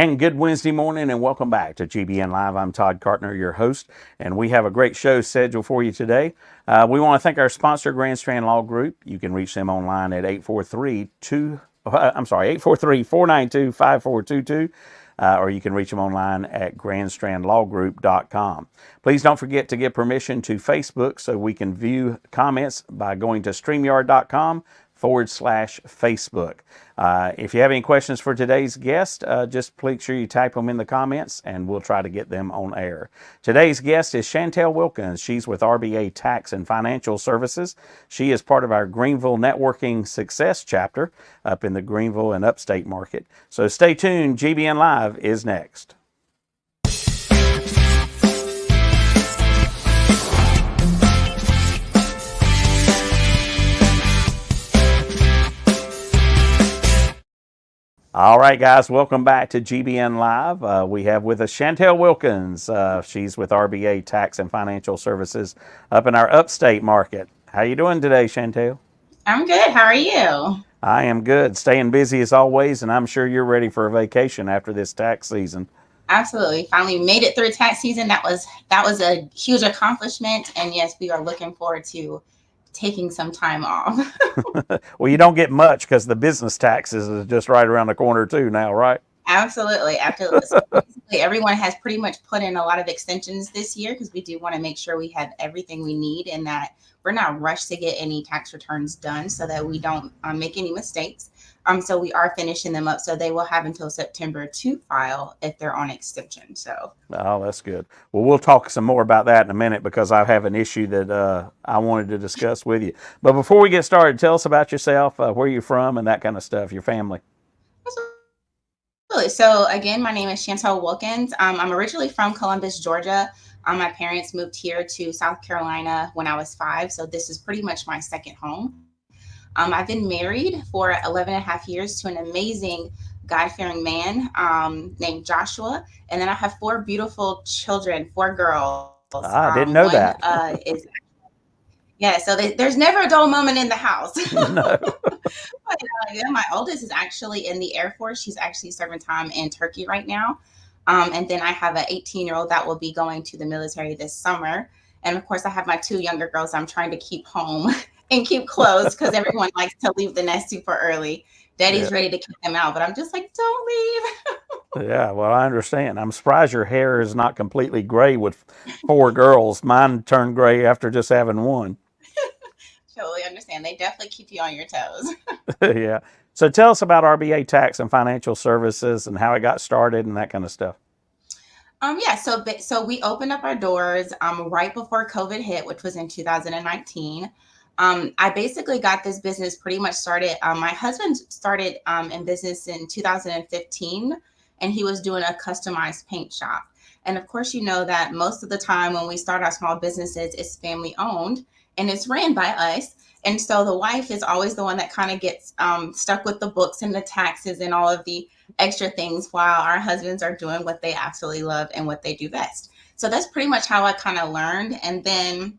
And good Wednesday morning, and welcome back to GBN Live. I'm Todd Cartner, your host, and we have a great show scheduled for you today. We want to thank our sponsor, Grand Strand Law Group. You can reach them online at 843-492-5422, or you can reach them online at grandstrandlawgroup.com. Please don't forget to get permission to Facebook so we can view comments by going to streamyard.com/Facebook. If you have any questions for today's guest, just make sure you type them in the comments and we'll try to get them on air. Today's guest is Shantell Wilkins. She's with RBA Tax and Financial Services. She is part of our Greenville Networking Success chapter up in the Greenville and upstate market. So stay tuned. GBN Live is next. All right, guys, welcome back to GBN Live. We have with us Shantell Wilkins. She's with RBA Tax and Financial Services up in our upstate market. How you doing today, Shantell? I'm good. How are you? I am good. Staying busy as always, and I'm sure you're ready for a vacation after this tax season. Absolutely. Finally made it through tax season. That was a huge accomplishment. And yes, we are looking forward to taking some time off. Well, you don't get much because the business taxes is just right around the corner too now, right? Absolutely. So basically, everyone has pretty much put in a lot of extensions this year because we do want to make sure we have everything we need and that we're not rushed to get any tax returns done so that we don't make any mistakes. So we are finishing them up. So they will have until September to file if they're on extension. So. Oh, that's good. Well, we'll talk some more about that in a minute because I have an issue that I wanted to discuss with you. But before we get started, tell us about yourself, where you're from and that kind of stuff, your family. Absolutely. So again, my name is Shantell Wilkins. I'm originally from Columbus, Georgia. My parents moved here to South Carolina when I was 5. So this is pretty much my second home. I've been married for 11 and a half years to an amazing God-fearing man named Joshua. And then I have 4 beautiful children, 4 girls. I didn't know that. So there's never a dull moment in the house. No. My oldest is actually in the Air Force. She's actually serving time in Turkey right now. And then I have an 18-year-old that will be going to the military this summer. And of course, I have my 2 younger girls I'm trying to keep home and keep close because everyone likes to leave the nest super early. Daddy's ready to kick them out, but I'm just like, don't leave. Yeah, well, I understand. I'm surprised your hair is not completely gray with 4 girls. Mine turned gray after just having 1. Totally understand. They definitely keep you on your toes. Yeah. So tell us about RBA Tax and Financial Services and how it got started and that kind of stuff. So we opened up our doors right before COVID hit, which was in 2019. I basically got this business pretty much started. My husband started in business in 2015, and he was doing a customized paint shop. And of course, you know that most of the time when we start our small businesses, it's family owned and it's ran by us. And so the wife is always the one that kind of gets stuck with the books and the taxes and all of the extra things while our husbands are doing what they absolutely love and what they do best. So that's pretty much how I kind of learned. And then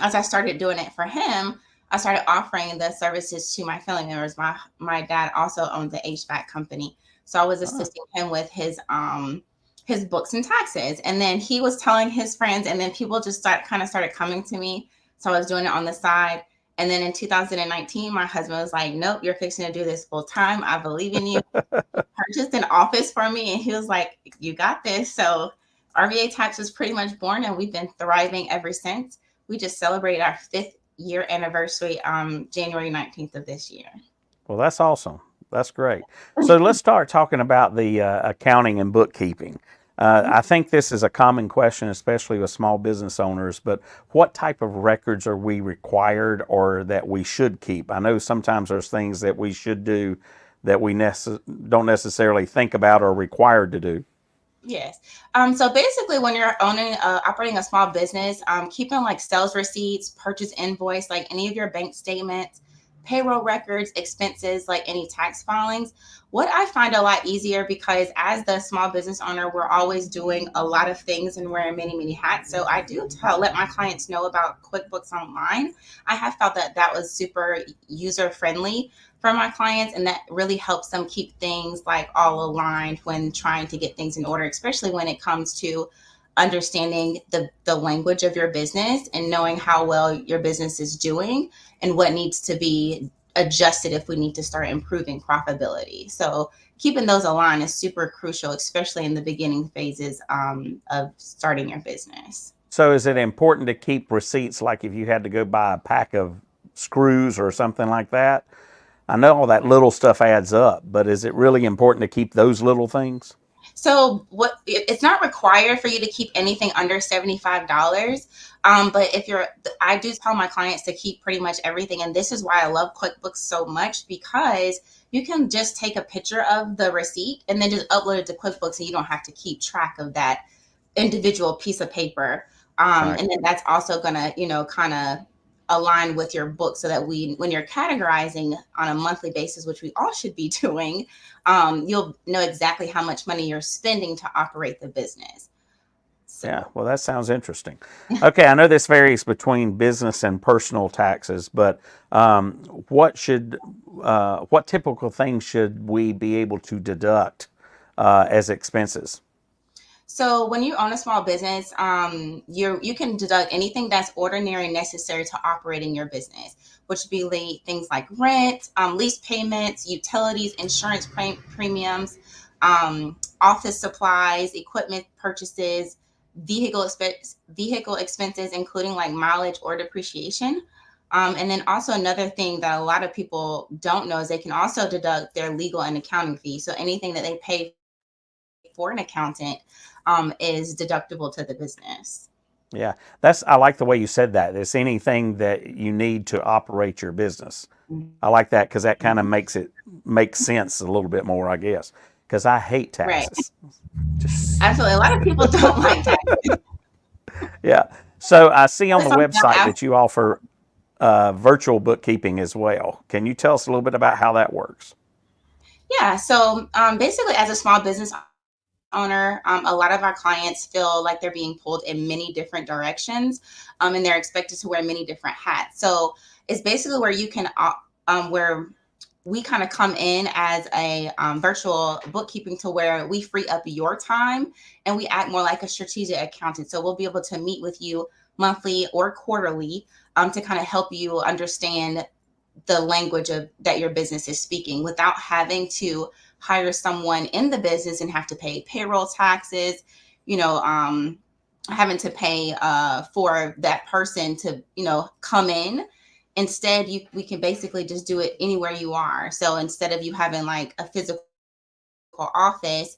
as I started doing it for him, I started offering the services to my family members. My dad also owned the HVAC company. So I was assisting him with his books and taxes. And then he was telling his friends, and then people just started coming to me. So I was doing it on the side. And then in 2019, my husband was like, nope, you're fixing to do this full time. I believe in you. Purchased an office for me. And he was like, you got this. So RBA Tax was pretty much born, and we've been thriving ever since. We just celebrated our 5th year anniversary January 19th of this year. Well, that's awesome. That's great. So let's start talking about the accounting and bookkeeping. I think this is a common question, especially with small business owners, but what type of records are we required or that we should keep? I know sometimes there's things that we should do that we don't necessarily think about or required to do. Yes. So basically, when you're operating a small business, keeping like sales receipts, purchase invoice, like any of your bank statements, payroll records, expenses, like any tax filings. What I find a lot easier, because as the small business owner, we're always doing a lot of things and wearing many, many hats. So I do let my clients know about QuickBooks Online. I have felt that that was super user friendly for my clients, and that really helps them keep things like all aligned when trying to get things in order, especially when it comes to understanding the language of your business and knowing how well your business is doing and what needs to be adjusted if we need to start improving profitability. So keeping those aligned is super crucial, especially in the beginning phases of starting your business. So is it important to keep receipts, like if you had to go buy a pack of screws or something like that? I know all that little stuff adds up, but is it really important to keep those little things? So what, it's not required for you to keep anything under $75. But if you're, I do tell my clients to keep pretty much everything. And this is why I love QuickBooks so much, because you can just take a picture of the receipt and then just upload it to QuickBooks, and you don't have to keep track of that individual piece of paper. Right. And then that's also going to, kind of align with your book, so that when you're categorizing on a monthly basis, which we all should be doing, you'll know exactly how much money you're spending to operate the business. Yeah, So, well, that sounds interesting. Okay, I know this varies between business and personal taxes, but what typical things should we be able to deduct as expenses? so when you own a small business, you can deduct anything that's ordinary and necessary to operating your business, which would be things like rent, lease payments, utilities, insurance premiums, office supplies, equipment purchases, vehicle expenses, including like mileage or depreciation. And then also another thing that a lot of people don't know is they can also deduct their legal and accounting fees. So anything that they pay for an accountant is deductible to the business. Yeah, I like the way you said that. It's anything that you need to operate your business. I like that because that kind of Mhm. makes sense a little bit more, I guess. Because I hate Right. taxes. Just Absolutely. A lot of people don't like taxes. yeah. So I see on That's the something website I'll that you offer virtual bookkeeping as well. Can you tell us a little bit about how that works? Yeah. So basically, as a small business owner, a lot of our clients feel like they're being pulled in many different directions, and they're expected to wear many different hats. So it's basically where you can, where we kind of come in as a virtual bookkeeping, to where we free up your time and we act more like a strategic accountant. So we'll be able to meet with you monthly or quarterly, to kind of help you understand the language of that your business is speaking, without having to hire someone in the business and have to pay payroll taxes, you know, having to pay for that person to, come in. Instead, we can basically just do it anywhere you are. So instead of you having like a physical office,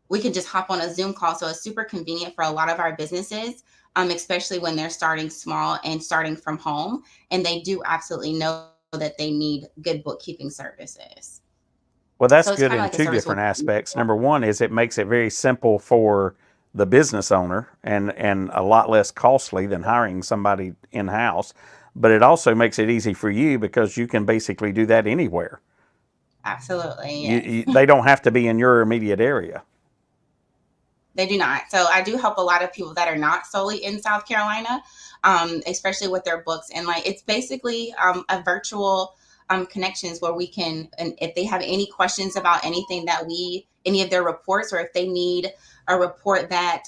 we can just hop on a Zoom call. So it's super convenient for a lot of our businesses, especially when they're starting small and starting from home. And they do absolutely know that they need good bookkeeping services. Well, that's So it's good kind of in like a two service different we'll. aspects. Number one is it makes it very simple for the business owner and a lot less costly than hiring somebody in house. But it also makes it easy for you because you can basically do that anywhere. Absolutely, yes. They don't have to be in your immediate area. They do not. So I do help a lot of people that are not solely in South Carolina, especially with their books. And like it's basically a virtual connections where we can, and if they have any questions about anything that any of their reports, or if they need a report that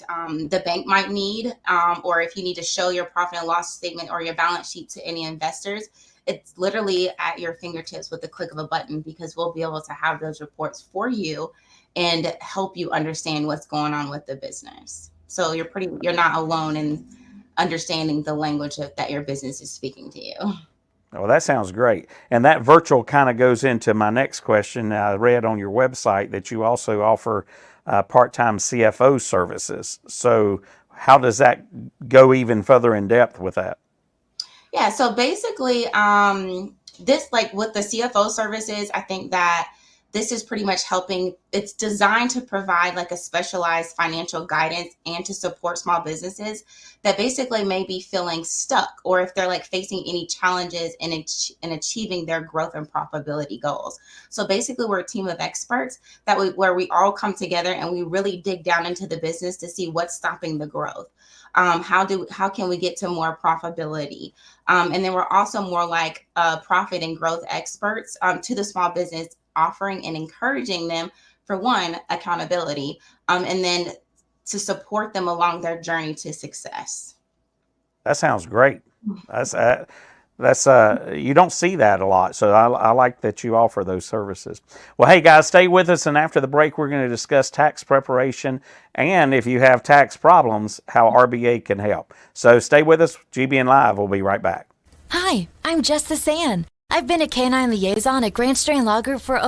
the bank might need, or if you need to show your profit and loss statement or your balance sheet to any investors, it's literally at your fingertips with the click of a button, because we'll be able to have those reports for you and help you understand what's going on with the business. So you're not alone in understanding the language that your business is speaking to you. Well, that sounds great. And that virtual kind of goes into my next question. I read on your website that you also offer part time CFO services. So, how does that go even further in depth with that? Yeah, so basically, this, like with the CFO services, I think that this is pretty much helping. It's designed to provide like a specialized financial guidance and to support small businesses that basically may be feeling stuck, or if they're like facing any challenges in achieving their growth and profitability goals. So basically, we're a team of experts where we all come together and we really dig down into the business to see what's stopping the growth. How can we get to more profitability? And then we're also more like profit and growth experts to the small business, offering and encouraging them for one, accountability, and then to support them along their journey to success. That sounds great. That's you don't see that a lot, so I like that you offer those services. Well, hey guys, stay with us, and after the break, we're going to discuss tax preparation, and if you have tax problems, how RBA can help. So stay with us. GBN Live. We'll be right back. Hi, I'm Justice Ann. I've been a canine liaison at Grand Strand Law Group for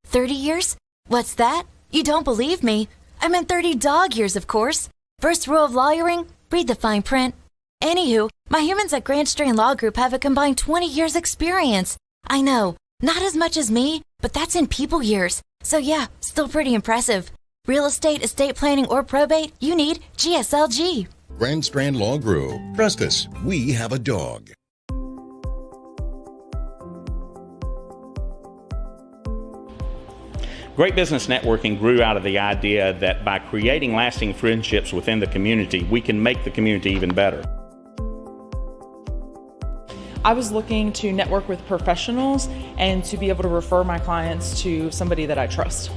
30 years. What's that? You don't believe me? I meant 30 dog years, of course. First rule of lawyering: read the fine print. Anywho, my humans at Grand Strand Law Group have a combined 20 years experience. I know, not as much as me, but that's in people years. So yeah, still pretty impressive. Real estate, estate planning, or probate, you need GSLG. Grand Strand Law Group. Trust us, we have a dog. Great Business Networking grew out of the idea that by creating lasting friendships within the community, we can make the community even better. I was looking to network with professionals and to be able to refer my clients to somebody that I trust.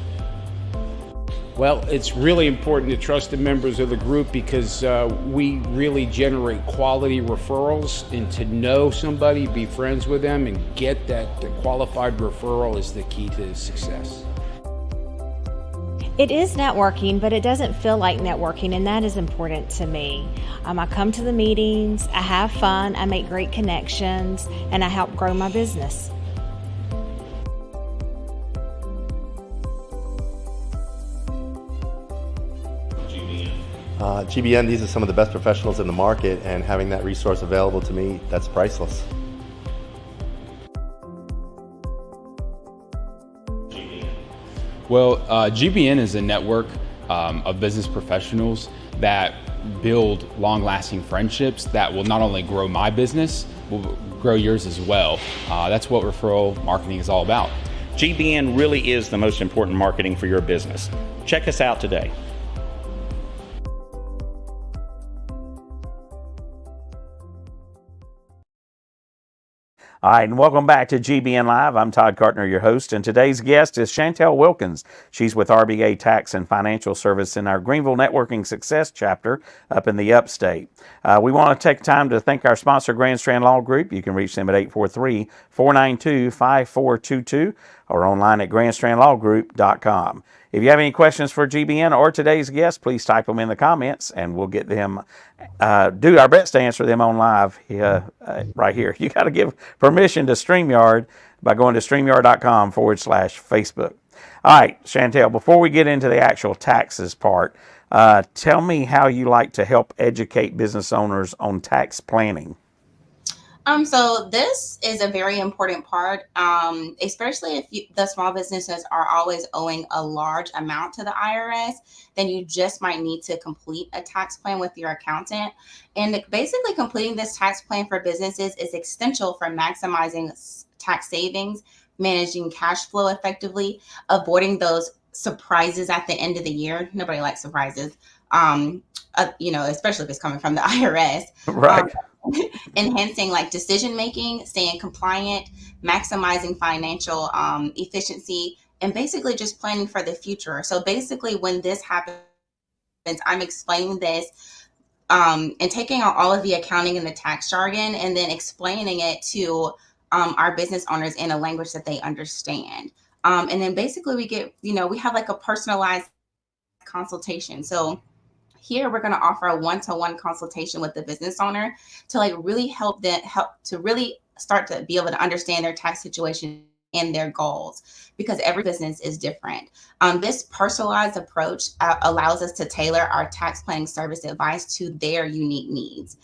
Well, it's really important to trust the members of the group because we really generate quality referrals, and to know somebody, be friends with them, and get that qualified referral is the key to success. It is networking, but it doesn't feel like networking, and that is important to me. I come to the meetings, I have fun, I make great connections, and I help grow my business. GBN, these are some of the best professionals in the market, and having that resource available to me, that's priceless. Well, GBN is a network of business professionals that build long-lasting friendships that will not only grow my business, will grow yours as well. That's what referral marketing is all about. GBN really is the most important marketing for your business. Check us out today. All right, and welcome back to GBN Live. I'm Todd Cartner, your host, and today's guest is Shantell Wilkins. She's with RBA Tax and Financial Service in our Greenville Networking Success chapter up in the upstate. We want to take time to thank our sponsor, Grand Strand Law Group. You can reach them at 843-492-5422 or online at grandstrandlawgroup.com. If you have any questions for GBN or today's guest, please type them in the comments, and we'll get them, do our best to answer them on live right here. You got to give permission to StreamYard by going to streamyard.com/Facebook. All right, Shantell, before we get into the actual taxes part, tell me how you like to help educate business owners on tax planning. So this is a very important part, especially if the small businesses are always owing a large amount to the IRS, then you just might need to complete a tax plan with your accountant. And basically completing this tax plan for businesses is essential for maximizing tax savings, managing cash flow effectively, avoiding those surprises at the end of the year. Nobody likes surprises, especially if it's coming from the IRS. Right. Enhancing like decision making, staying compliant, maximizing financial efficiency, and basically just planning for the future. So basically, when this happens, I'm explaining this and taking out all of the accounting and the tax jargon, and then explaining it to our business owners in a language that they understand. And then basically we get, we have like a personalized consultation. So here we're going to offer a one-to-one consultation with the business owner to like really help to really start to be able to understand their tax situation and their goals, because every business is different. This personalized approach allows us to tailor our tax planning service advice to their unique needs.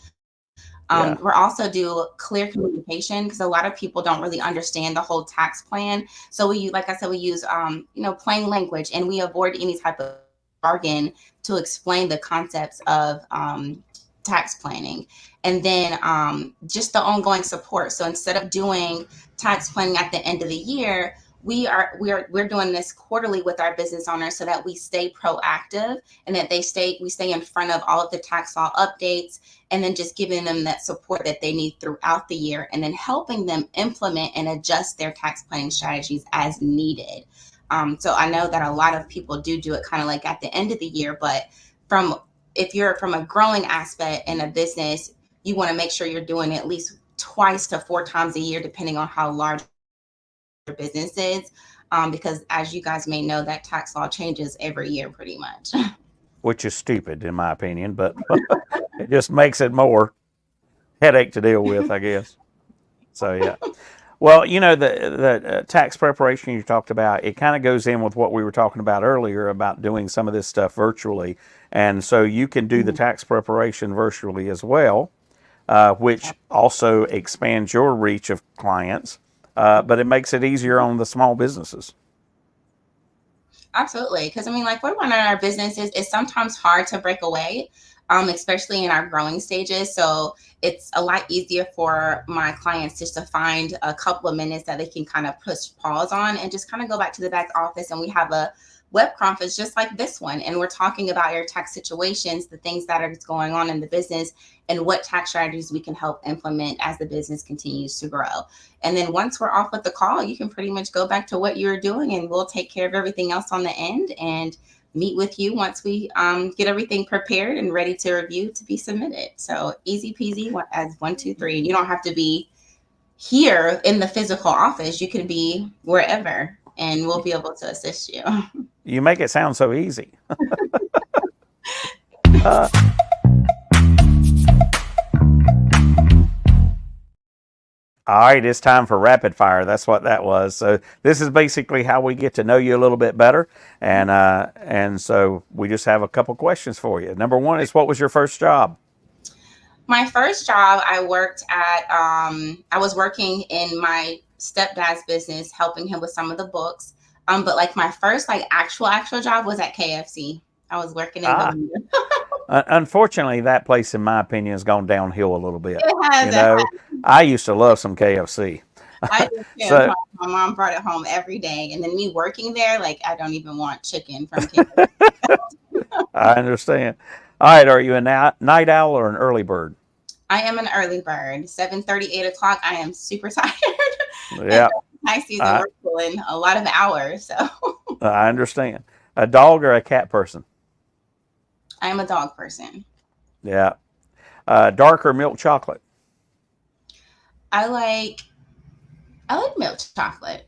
Yeah. We're also do clear communication because a lot of people don't really understand the whole tax plan. So we, like I said, we use plain language, and we avoid any type of jargon to explain the concepts of tax planning. And then just the ongoing support. So instead of doing tax planning at the end of the year, we're doing this quarterly with our business owners so that we stay proactive and that we stay in front of all of the tax law updates, and then just giving them that support that they need throughout the year, and then helping them implement and adjust their tax planning strategies as needed. So I know that a lot of people do it kind of like at the end of the year, but if you're from a growing aspect in a business, you want to make sure you're doing it at least twice to 4 times a year, depending on how large your business is. Because as you guys may know, that tax law changes every year pretty much. Which is stupid in my opinion, but it just makes it more headache to deal with, I guess. So yeah. Well, the tax preparation you talked about, it kind of goes in with what we were talking about earlier about doing some of this stuff virtually. And so you can do the tax preparation virtually as well, which also expands your reach of clients, but it makes it easier on the small businesses. Absolutely. Because like we're running our businesses, it's sometimes hard to break away, especially in our growing stages. So it's a lot easier for my clients just to find a couple of minutes that they can kind of push pause on and just kind of go back to the back office. And we have a web conference just like this one. And we're talking about your tax situations, the things that are going on in the business, and what tax strategies we can help implement as the business continues to grow. And then once we're off with the call, you can pretty much go back to what you're doing, and we'll take care of everything else on the end and meet with you once we get everything prepared and ready to review to be submitted. So easy peasy as 1, 2, 3. And you don't have to be here in the physical office. You can be wherever, and we'll be able to assist you. You make it sound so easy. All right, it's time for rapid fire. That's what that was. So this is basically how we get to know you a little bit better, and so we just have a couple questions for you. Number one is, what was your first job? My first job, I worked at. I was working in my stepdad's business, helping him with some of the books. But like my first actual job was at KFC. I was working in the Unfortunately, that place, in my opinion, has gone downhill a little bit. It has. I used to love some KFC. I did too. So, my mom brought it home every day, and then me working there, I don't even want chicken from KFC. I understand. All right, are you a night owl or an early bird? I am an early bird. 7:30, 8 o'clock. I am super tired. Yeah. High season, we're pulling a lot of hours. So I understand. A dog or a cat person? I am a dog person. Yeah. Dark or milk chocolate? I like milk chocolate.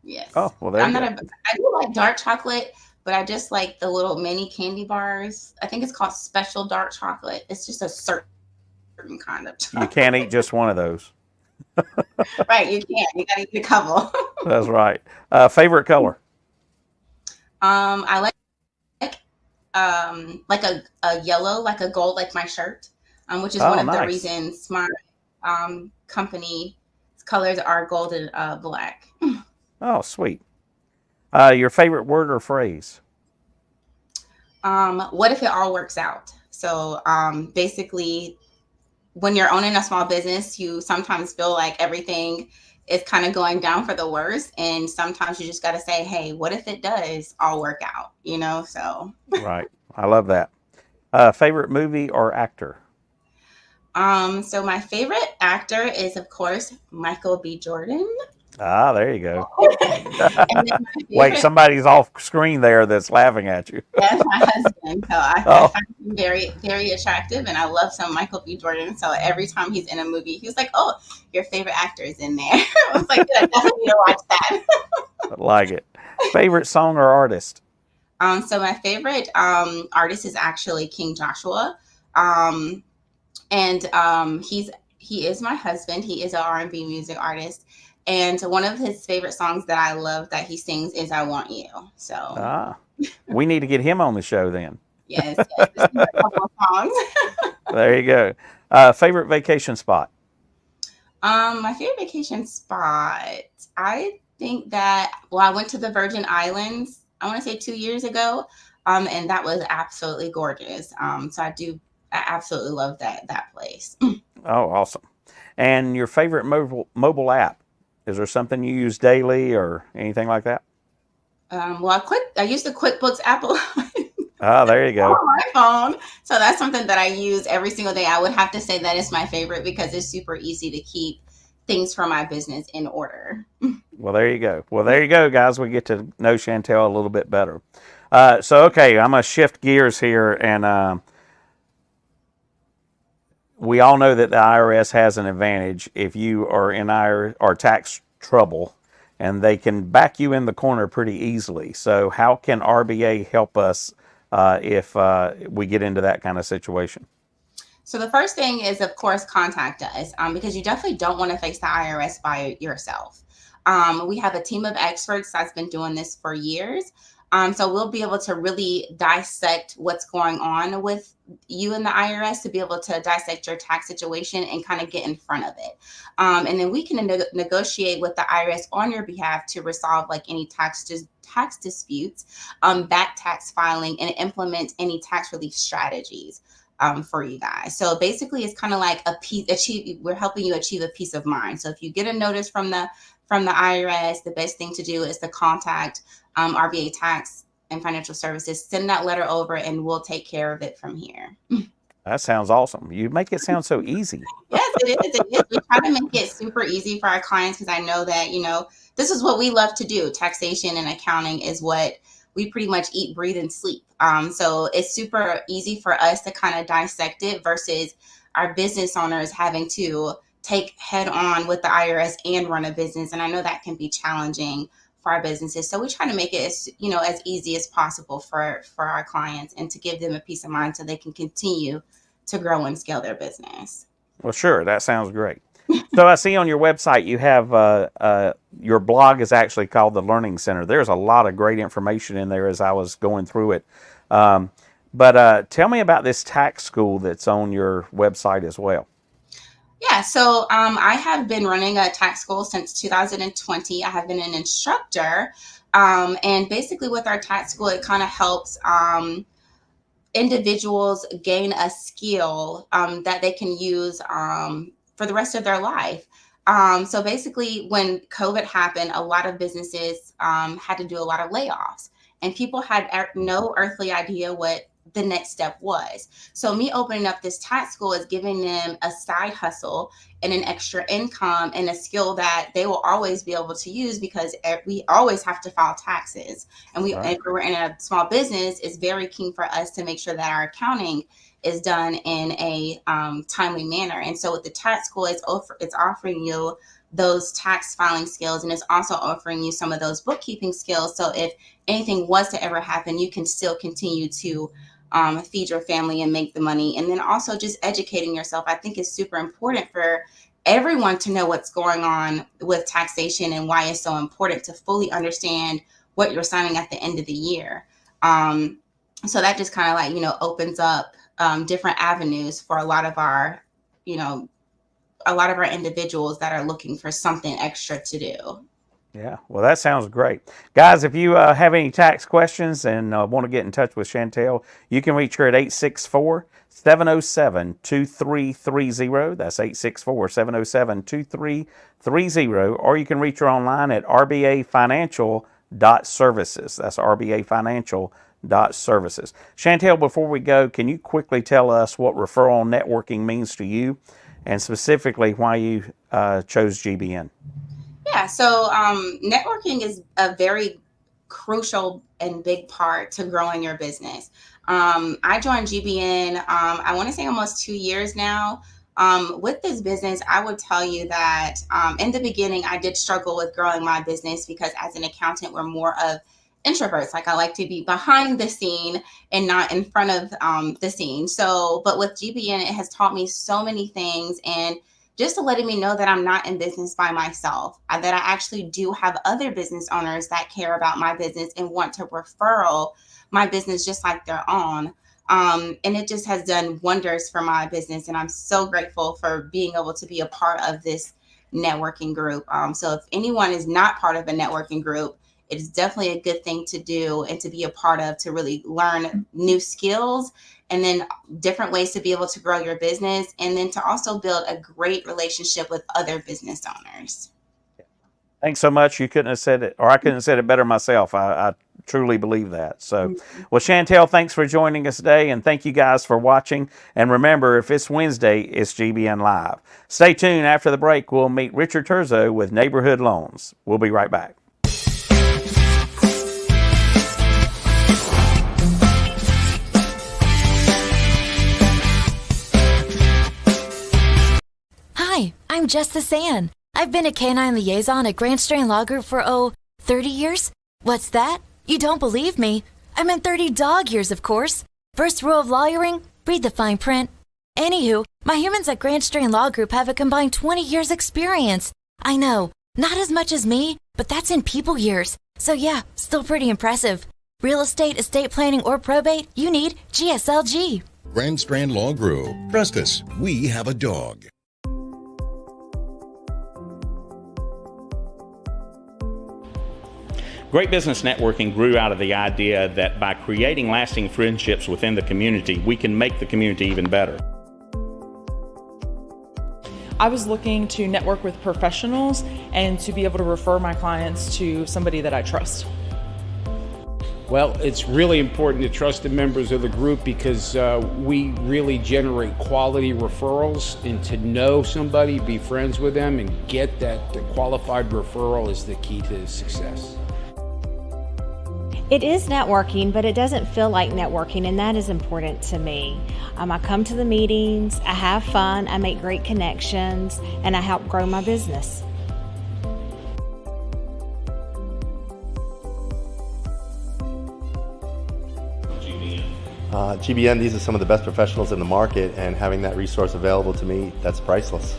Yes. Oh, well, there you go. I do like dark chocolate, but I just like the little mini candy bars. I think it's called special dark chocolate. It's just a certain kind of chocolate. You can't eat just one of those. Right, you can't. You gotta eat a couple. That's right. Favorite color? I like a yellow, like a gold, like my shirt, which is one of the reasons my company colors are gold and black. Oh, sweet. Your favorite word or phrase? What if it all works out? So basically, when you're owning a small business, you sometimes feel like everything is kind of going down for the worst. And sometimes you just got to say, hey, what if it does all work out? So. Right. I love that. Favorite movie or actor? So my favorite actor is, of course, Michael B. Jordan. Ah, there you go. Wait, somebody's off screen there that's laughing at you. That's my husband. So I find him very, very attractive, and I love some Michael B. Jordan. So every time he's in a movie, he's like, "Oh, your favorite actor is in there." I was like, "I definitely need to watch that." I like it. Favorite song or artist? So my favorite artist is actually King Joshua, and he is my husband. He is an R&B music artist. And one of his favorite songs that I love that he sings is "I Want You." So we need to get him on the show then. Yes, yes. Just a couple of songs. There you go. Favorite vacation spot? My favorite vacation spot, I think that, well, I went to the Virgin Islands, I want to say 2 years ago. And that was absolutely gorgeous. So I absolutely love that place. Oh, awesome. And your favorite mobile app? Is there something you use daily or anything like that? Well, I use the QuickBooks app a lot Oh, there you go. on my phone. So that's something that I use every single day. I would have to say that is my favorite because it's super easy to keep things for my business in order. Well, there you go. Well, there you go, guys. We get to know Shantell a little bit better. Okay, I'm going to shift gears here, and we all know that the IRS has an advantage if you are in our tax trouble, and they can back you in the corner pretty easily. So how can RBA help us if we get into that kind of situation? So the first thing is, of course, contact us because you definitely don't want to face the IRS by yourself. We have a team of experts that's been doing this for years. So we'll be able to really dissect what's going on with you and the IRS to be able to dissect your tax situation and kind of get in front of it. And then we can negotiate with the IRS on your behalf to resolve like any tax disputes, back tax filing, and implement any tax relief strategies for you guys. So basically, it's kind of like we're helping you achieve a peace of mind. So if you get a notice from the IRS, the best thing to do is to contact RBA Tax and Financial Services. Send that letter over, and we'll take care of it from here. That sounds awesome. You make it sound so easy. Yes, it is. It is. We try to make it super easy for our clients because I know that, this is what we love to do. Taxation and accounting is what we pretty much eat, breathe, and sleep. So it's super easy for us to kind of dissect it versus our business owners having to take head on with the IRS and run a business. And I know that can be challenging for our businesses. So we try to make it as easy as possible for our clients and to give them a peace of mind so they can continue to grow and scale their business. Well, sure. That sounds great. So I see on your website you have your blog is actually called the Learning Center. There's a lot of great information in there as I was going through it. But tell me about this tax school that's on your website as well. Yeah, so I have been running a tax school since 2020. I have been an instructor. And basically with our tax school, it kind of helps individuals gain a skill that they can use for the rest of their life. So basically, when COVID happened, a lot of businesses had to do a lot of layoffs, and people had no earthly idea what the next step was. So me opening up this tax school is giving them a side hustle and an extra income and a skill that they will always be able to use because we always have to file taxes. And if we're in a small business, it's very key for us to make sure that our accounting is done in a timely manner. And so with the tax school, it's offering you those tax filing skills, and it's also offering you some of those bookkeeping skills. So if anything was to ever happen, you can still continue to feed your family and make the money. And then also just educating yourself. I think is super important for everyone to know what's going on with taxation and why it's so important to fully understand what you're signing at the end of the year. So that just kind of like, opens up different avenues for a lot of our individuals that are looking for something extra to do. Yeah, well, that sounds great. Guys, if you have any tax questions and want to get in touch with Shantell, you can reach her at 864-707-2330. That's 864-707-2330. Or you can reach her online at rbafinancial.services. That's rbafinancial.services. Shantell, before we go, can you quickly tell us what referral networking means to you and specifically why you chose GBN? Yeah, so networking is a very crucial and big part to growing your business. I joined GBN, I want to say almost 2 years now. With this business, I would tell you that in the beginning, I did struggle with growing my business because as an accountant, we're more of introverts. Like I like to be behind the scene and not in front of the scene. But with GBN, it has taught me so many things, and just to letting me know that I'm not in business by myself, that I actually do have other business owners that care about my business and want to referral my business just like their own. And it just has done wonders for my business. And I'm so grateful for being able to be a part of this networking group. So if anyone is not part of a networking group, it is definitely a good thing to do and to be a part of, to really learn new skills and then different ways to be able to grow your business, and then to also build a great relationship with other business owners. Thanks so much. You couldn't have said it, or I couldn't have said it better myself. I truly believe that. So, well, Shantell, thanks for joining us today, and thank you guys for watching. And remember, if it's Wednesday, it's GBN Live. Stay tuned. After the break, we'll meet Richard Terzo with Neighborhood Loans. We'll be right back. Hi, I'm Justice Ann. I've been a canine liaison at Grand Strand Law Group for, 30 years? What's that? You don't believe me? I meant 30 dog years, of course. First rule of lawyering, read the fine print. Anywho, my humans at Grand Strand Law Group have a combined 20 years experience. I know, not as much as me, but that's in people years. So yeah, still pretty impressive. Real estate, estate planning, or probate, you need GSLG. Grand Strand Law Group. Trust us, we have a dog. Great Business Networking grew out of the idea that by creating lasting friendships within the community, we can make the community even better. I was looking to network with professionals and to be able to refer my clients to somebody that I trust. Well, it's really important to trust the members of the group because we really generate quality referrals, and to know somebody, be friends with them, and get that qualified referral is the key to success. It is networking, but it doesn't feel like networking, and that is important to me. I come to the meetings, I have fun, I make great connections, and I help grow my business. GBN, these are some of the best professionals in the market, and having that resource available to me, that's priceless.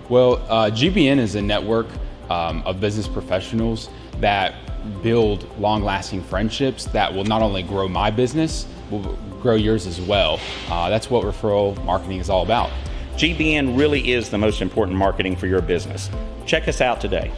Well, GBN is a network of business professionals that build long-lasting friendships that will not only grow my business, will grow yours as well. That's what referral marketing is all about. GBN really is the most important marketing for your business. Check us out today.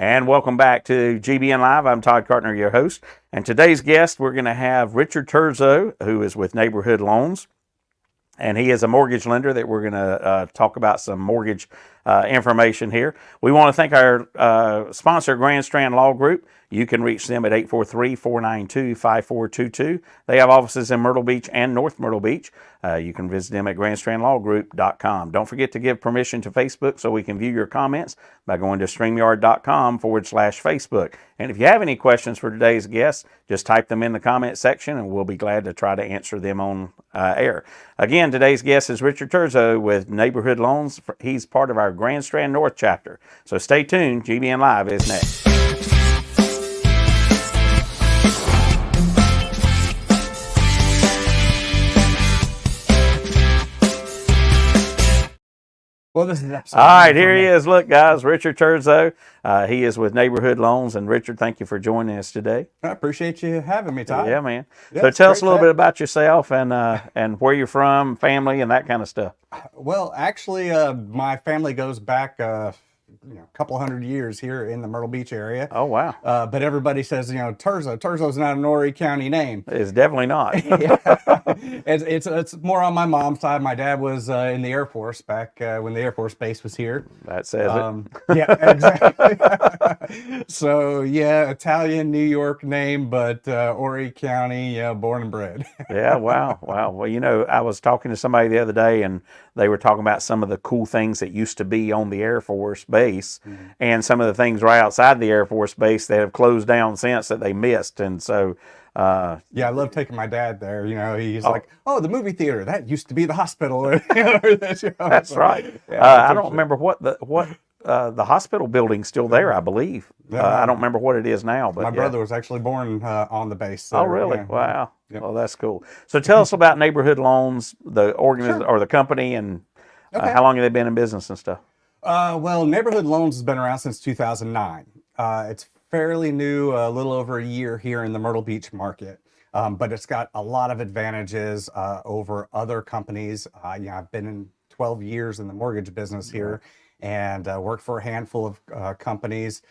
And welcome back to GBN Live. I'm Todd Cartner, your host. And today's guest, we're going to have Richard Terzo, who is with Neighborhood Loans. And he is a mortgage lender that we're going to talk about some mortgage information here. We want to thank our sponsor, Grand Strand Law Group. You can reach them at 843-492-5422. They have offices in Myrtle Beach and North Myrtle Beach. You can visit them at grandstrandlawgroup.com. Don't forget to give permission to Facebook so we can view your comments by going to streamyard.com/Facebook. And if you have any questions for today's guests, just type them in the comment section and we'll be glad to try to answer them on air. Again, today's guest is Richard Terzo with Neighborhood Loans. He's part of our Grand Strand North chapter. So stay tuned. GBN Live is next. Well, this is All right, here he is. Look, guys, Richard Terzo. He is with Neighborhood Loans. And Richard, thank you for joining us today. I appreciate you having me, Todd. Yeah, man. Yeah, So tell us a little bit about yourself and where you're from, family, and that kind of stuff. Well, actually, my family goes back a couple hundred years here in the Myrtle Beach area. Oh, wow. But everybody says, Terzo. Terzo's not an Horry County name. It's definitely not. It's more on my mom's side. My dad was in the Air Force back when the Air Force Base was here. That says it. Yeah, exactly. So, yeah, Italian, New York name, but Horry County, born and bred. Yeah, wow. Well, I was talking to somebody the other day, and they were talking about some of the cool things that used to be on the Air Force Base, and some of the things right outside the Air Force Base that have closed down since that they missed. And so, yeah, I love taking my dad there. He's like, "Oh, the movie theater that used to be the hospital." That's right. I don't remember what the hospital building's still there, I believe. I don't remember what it is now, but my brother was actually born on the base. Oh, really? Yeah. Wow. Yeah. Well, that's cool. So tell us about Neighborhood Loans, the organization or the company, and how long have they been in business and stuff? Well, Neighborhood Loans has been around since 2009. It's fairly new, a little over a year here in the Myrtle Beach market, but it's got a lot of advantages over other companies. I've been in 12 years in the mortgage business here and worked for a handful of companies.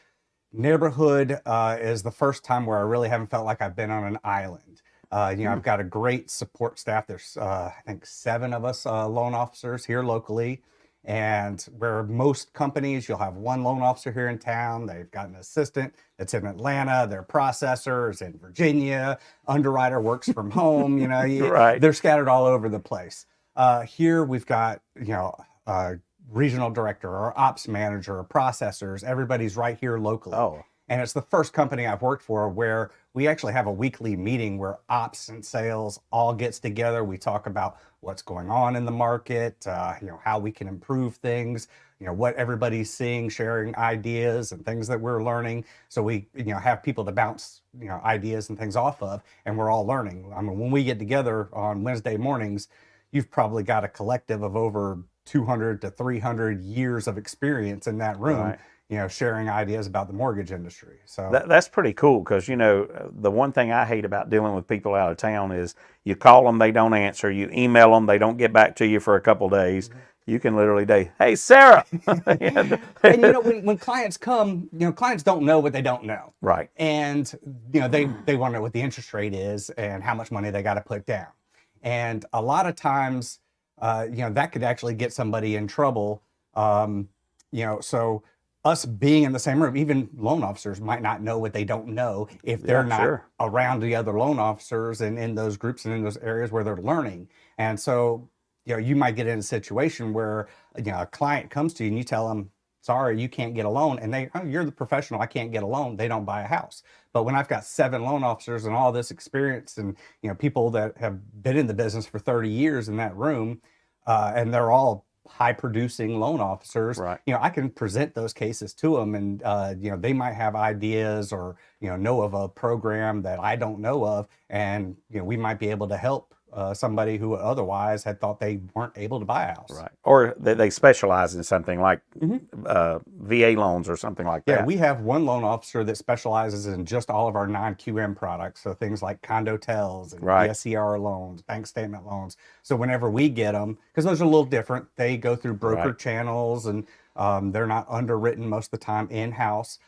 Neighborhood is the first time where I really haven't felt like I've been on an island. I've got a great support staff. There's, I think, 7 of us loan officers here locally. And where most companies, you'll have one loan officer here in town. They've got an assistant that's in Atlanta. Their processor is in Virginia. Underwriter works from home. Right. They're scattered all over the place. Here we've got, regional director or ops manager or processors. Everybody's right here locally. Oh. And it's the first company I've worked for where we actually have a weekly meeting where ops and sales all gets together. We talk about what's going on in the market, how we can improve things, what everybody's seeing, sharing ideas and things that we're learning. So we, have people to bounce, ideas and things off of, and we're all learning. I mean, when we get together on Wednesday mornings, you've probably got a collective of over 200 to 300 years of experience in that room. Right. Sharing ideas about the mortgage industry. So that's pretty cool because, the one thing I hate about dealing with people out of town is you call them, they don't answer. You email them, they don't get back to you for a couple of days. You can literally say, "Hey, Sarah." And when clients come, clients don't know what they don't know. Right. And, they want to know what the interest rate is and how much money they got to put down. And a lot of times, that could actually get somebody in trouble. So us being in the same room, even loan officers might not know what they don't know if they're not around the other loan officers and in those groups and in those areas where they're learning. And so, you might get in a situation where, a client comes to you and you tell them, "Sorry, you can't get a loan." And they, "Oh, you're the professional. I can't get a loan." They don't buy a house. But when I've got 7 loan officers and all this experience and, people that have been in the business for 30 years in that room, and they're all high producing loan officers, right. I can present those cases to them and, they might have ideas or, know of a program that I don't know of. And, we might be able to help somebody who otherwise had thought they weren't able to buy a house. Right. Or they specialize in something like VA loans or something like that. Yeah, we have one loan officer that specializes in just all of our non-QM products. So things like condo-tels and DSCR loans, bank statement loans. So whenever we get them, because those are a little different, they go through broker channels and they're not underwritten most of the time in-house.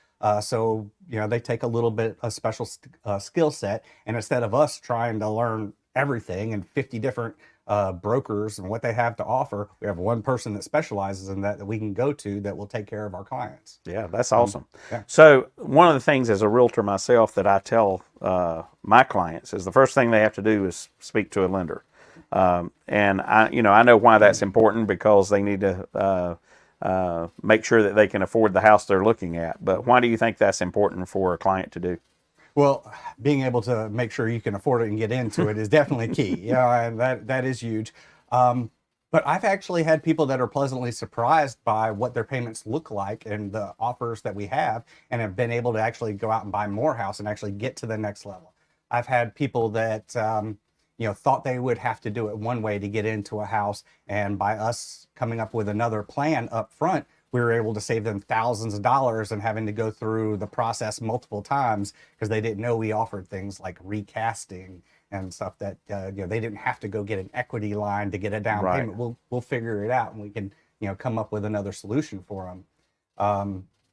So, they take a little bit of special skill set. And instead of us trying to learn everything and 50 different brokers and what they have to offer, we have one person that specializes in that we can go to that will take care of our clients. Yeah, that's awesome. Yeah. So one of the things as a realtor myself that I tell my clients is the first thing they have to do is speak to a lender. And I know why that's important because they need to make sure that they can afford the house they're looking at. But why do you think that's important for a client to do? Well, being able to make sure you can afford it and get into it is definitely key. And that is huge. But I've actually had people that are pleasantly surprised by what their payments look like and the offers that we have, and have been able to actually go out and buy more house and actually get to the next level. I've had people that, thought they would have to do it one way to get into a house. And by us coming up with another plan up front, we were able to save them thousands of dollars and having to go through the process multiple times because they didn't know we offered things like recasting and stuff that they didn't have to go get an equity line to get a down payment. We'll figure it out, and we can come up with another solution for them.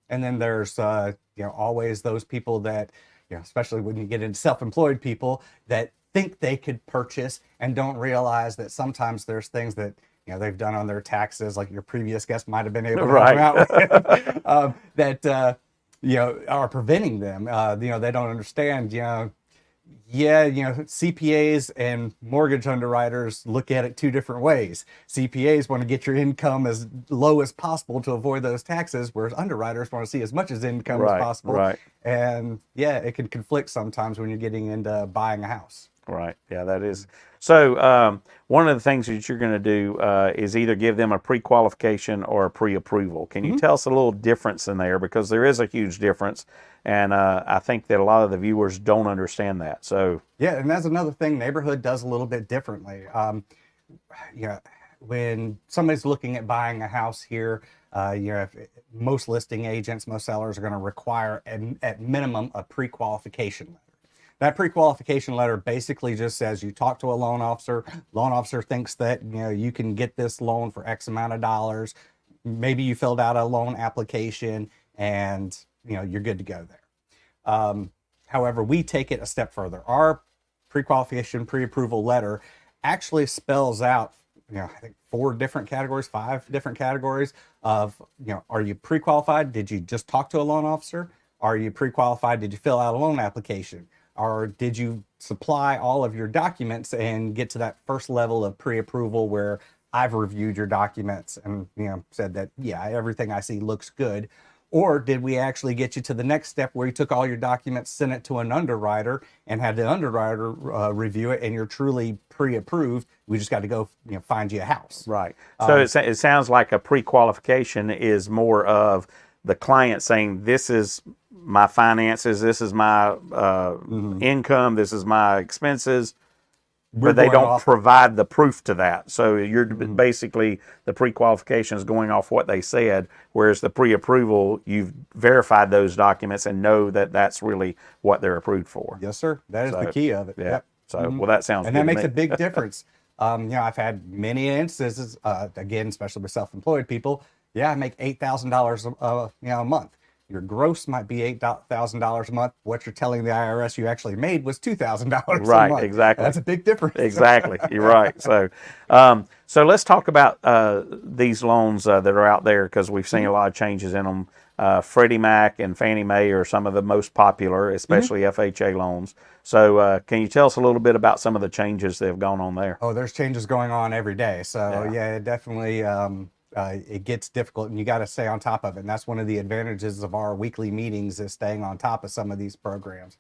And then there's always those people that especially when you get into self-employed people that think they could purchase and don't realize that sometimes there's things that they've done on their taxes, like your previous guest might have been able to help them out with, that are preventing them. They don't understand. CPAs and mortgage underwriters look at it two different ways. CPAs want to get your income as low as possible to avoid those taxes, whereas underwriters want to see as much as income as possible. Right. And it can conflict sometimes when you're getting into buying a house. Right. Yeah, that is. So one of the things that you're going to do is either give them a pre-qualification or a pre-approval. Can you tell us a little difference in there? Because there is a huge difference. And I think that a lot of the viewers don't understand that. So yeah, and that's another thing Neighborhood does a little bit differently. When somebody's looking at buying a house here, most listing agents, most sellers are going to require at minimum a pre-qualification letter. That pre-qualification letter basically just says you talk to a loan officer. Loan officer thinks that you can get this loan for X amount of dollars. Maybe you filled out a loan application and you're good to go there. However, we take it a step further. Our pre-qualification, pre-approval letter actually spells out I think 5 different categories of are you pre-qualified? Did you just talk to a loan officer? Are you pre-qualified? Did you fill out a loan application? Or did you supply all of your documents and get to that first level of pre-approval where I've reviewed your documents and said that, yeah, everything I see looks good? Or did we actually get you to the next step where you took all your documents, sent it to an underwriter, and had the underwriter review it, and you're truly pre-approved? We just got to go find you a house. Right. So it sounds like a pre-qualification is more of the client saying, this is my finances, this is my income, this is my expenses, but they don't provide the proof to that. So you're basically, the pre-qualification is going off what they said, whereas the pre-approval, you've verified those documents and know that that's really what they're approved for. Yes, sir. That is the key of it. Yeah. Yep. So, well, that sounds good. And that makes a big difference. I've had many instances, again, especially with self-employed people. Yeah, I make $8,000 a month. Your gross might be $8,000 a month. What you're telling the IRS you actually made was $2,000 a month. Right, exactly. That's a big difference. Exactly, you're right. So, so let's talk about these loans that are out there, because we've seen a lot of changes in them. Freddie Mac and Fannie Mae are some of the most popular, especially FHA loans. So can you tell us a little bit about some of the changes that have gone on there? Oh, there's changes going on every day. So yeah, it definitely it gets difficult, and you got to stay on top of it. And that's one of the advantages of our weekly meetings, is staying on top of some of these programs,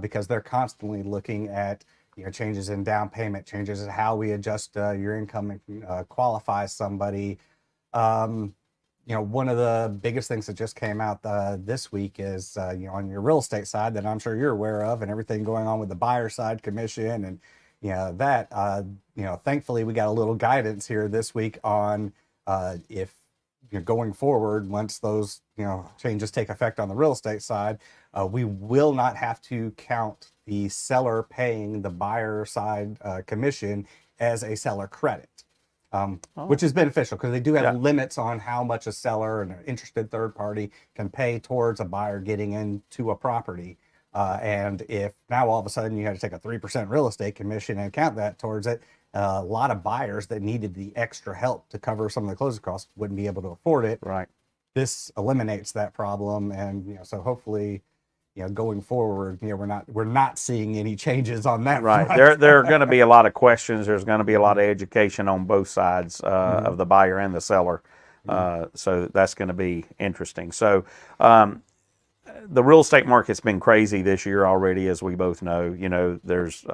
because they're constantly looking at changes in down payment, changes in how we adjust your income and qualify somebody. One of the biggest things that just came out this week is on your real estate side, that I'm sure you're aware of, and everything going on with the buyer side commission and thankfully we got a little guidance here this week on if going forward, once those changes take effect on the real estate side, we will not have to count the seller paying the buyer side commission as a seller credit, which is beneficial, because they do have limits on how much a seller and an interested third party can pay towards a buyer getting into a property. And if now all of a sudden you had to take a 3% real estate commission and count that towards it, a lot of buyers that needed the extra help to cover some of the closing costs wouldn't be able to afford it. Right. This eliminates that problem, and so hopefully, going forward, we're not seeing any changes on that. Right. There are going to be a lot of questions. There's going to be a lot of education on both sides of the buyer and the seller. So that's going to be interesting. So the real estate market's been crazy this year already, as we both know. There's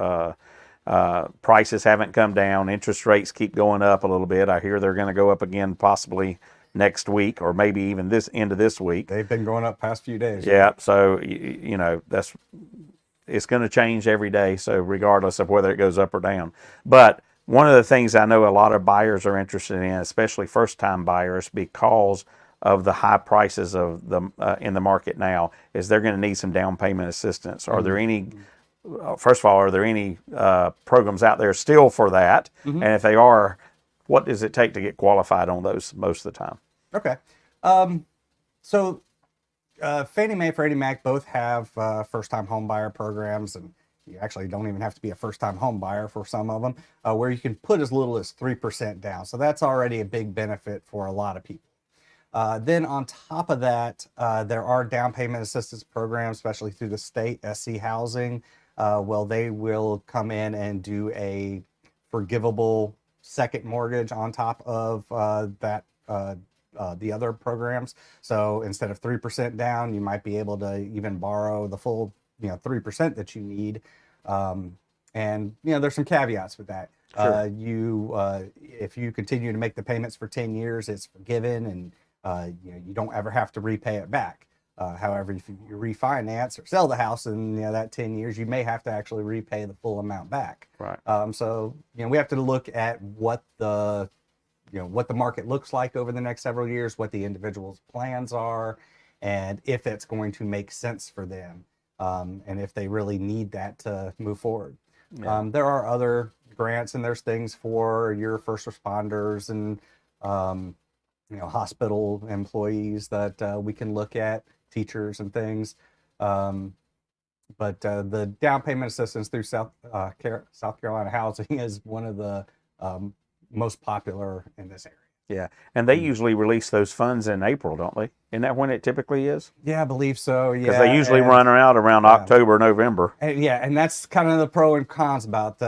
prices haven't come down. Interest rates keep going up a little bit. I hear they're going to go up again possibly next week, or maybe even this week. They've been going up past few days. Yeah. So, it's going to change every day. So regardless of whether it goes up or down, but one of the things I know a lot of buyers are interested in, especially first-time buyers, because of the high prices of the in the market now, is they're going to need some down payment assistance. Are there any? First of all, are there any programs out there still for that? And if they are, what does it take to get qualified on those most of the time? Okay. So Fannie Mae, Freddie Mac both have first-time home buyer programs, and you actually don't even have to be a first-time home buyer for some of them, where you can put as little as 3% down. So that's already a big benefit for a lot of people. Then on top of that, there are down payment assistance programs, especially through the state, SC Housing. Well, they will come in and do a forgivable second mortgage on top of the other programs. So instead of 3% down, you might be able to even borrow the full 3% that you need. And there's some caveats with that. Sure. If you continue to make the payments for 10 years, it's forgiven, and you don't ever have to repay it back. However, if you refinance or sell the house in that 10 years, you may have to actually repay the full amount back. Right. So we have to look at what the market looks like over the next several years, what the individual's plans are, and if it's going to make sense for them, and if they really need that to move forward. Yeah. There are other grants, and there's things for your first responders and hospital employees that we can look at, teachers and things. But the down payment assistance through South Carolina Housing is one of the most popular in this area. Yeah, and they usually release those funds in April, don't they? Isn't that when it typically is? Yeah, I believe so. Yeah, because they usually run around October, November. And that's kind of the pro and cons about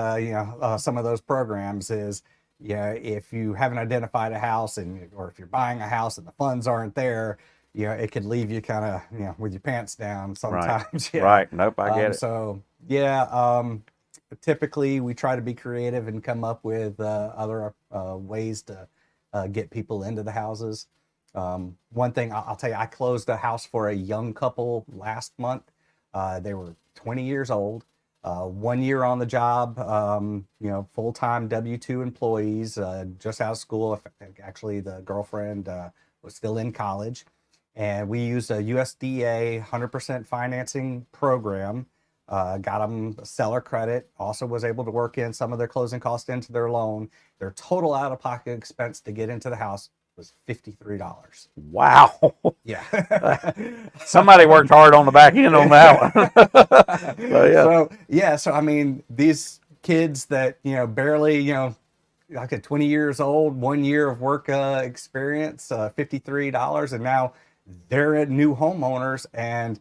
some of those programs is, if you haven't identified a house or if you're buying a house and the funds aren't there, it could leave you kind of with your pants down sometimes. Right. Right. Nope, I get it. So typically we try to be creative and come up with other ways to get people into the houses. One thing I'll tell you, I closed a house for a young couple last month. They were 20 years old, 1 year on the job, full-time W-2 employees, just out of school. Actually, the girlfriend was still in college. And we used a USDA 100% financing program, got them seller credit, also was able to work in some of their closing costs into their loan. Their total out-of-pocket expense to get into the house was $53. Wow. Yeah. Somebody worked hard on the back end on that one. So I mean, these kids that, barely, like at 20 years old, 1 year of work experience, $53, and now they're new homeowners, and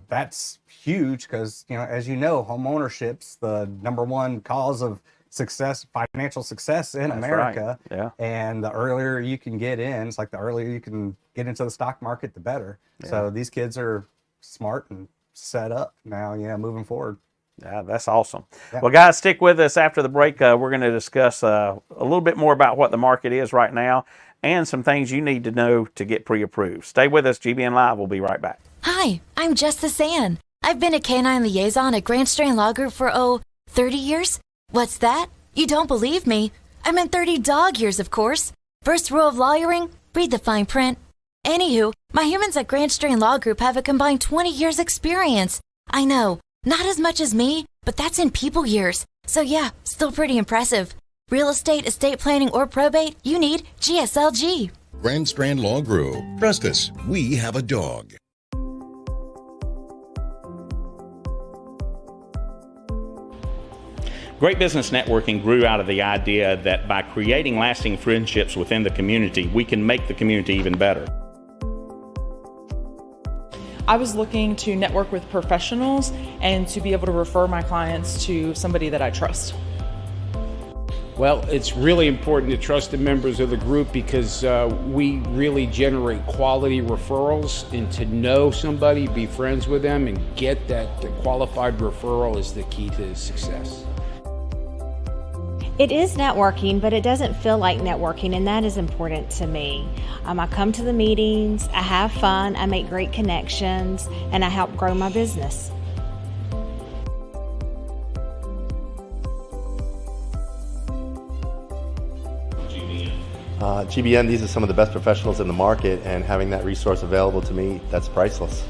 that's huge because as home ownership's the number one cause of success, financial success in America. Right. Yeah. And the earlier you can get in, it's like the earlier you can get into the stock market, the better. Yeah. So these kids are smart and set up now, moving forward. Yeah, that's awesome. Yeah. Well, guys, stick with us after the break. We're going to discuss a little bit more about what the market is right now and some things you need to know to get pre-approved. Stay with us. GBN Live. We'll be right back. Hi, I'm Justice Ann. I've been a canine liaison at Grand Strain Law Group for, 30 years? What's that? You don't believe me? I meant 30 dog years, of course. First rule of lawyering, read the fine print. Anywho, my humans at Grand Strain Law Group have a combined 20 years experience. I know, not as much as me, but that's in people years. So yeah, still pretty impressive. Real estate, estate planning, or probate, you need GSLG. Grand Strand Law Group. Trust us, we have a dog. Great Business Networking grew out of the idea that by creating lasting friendships within the community, we can make the community even better. I was looking to network with professionals and to be able to refer my clients to somebody that I trust. Well, it's really important to trust the members of the group because we really generate quality referrals, and to know somebody, be friends with them, and get that qualified referral is the key to success. It is networking, but it doesn't feel like networking, and that is important to me. I come to the meetings, I have fun, I make great connections, and I help grow my business. GBN, these are some of the best professionals in the market, and having that resource available to me, that's priceless.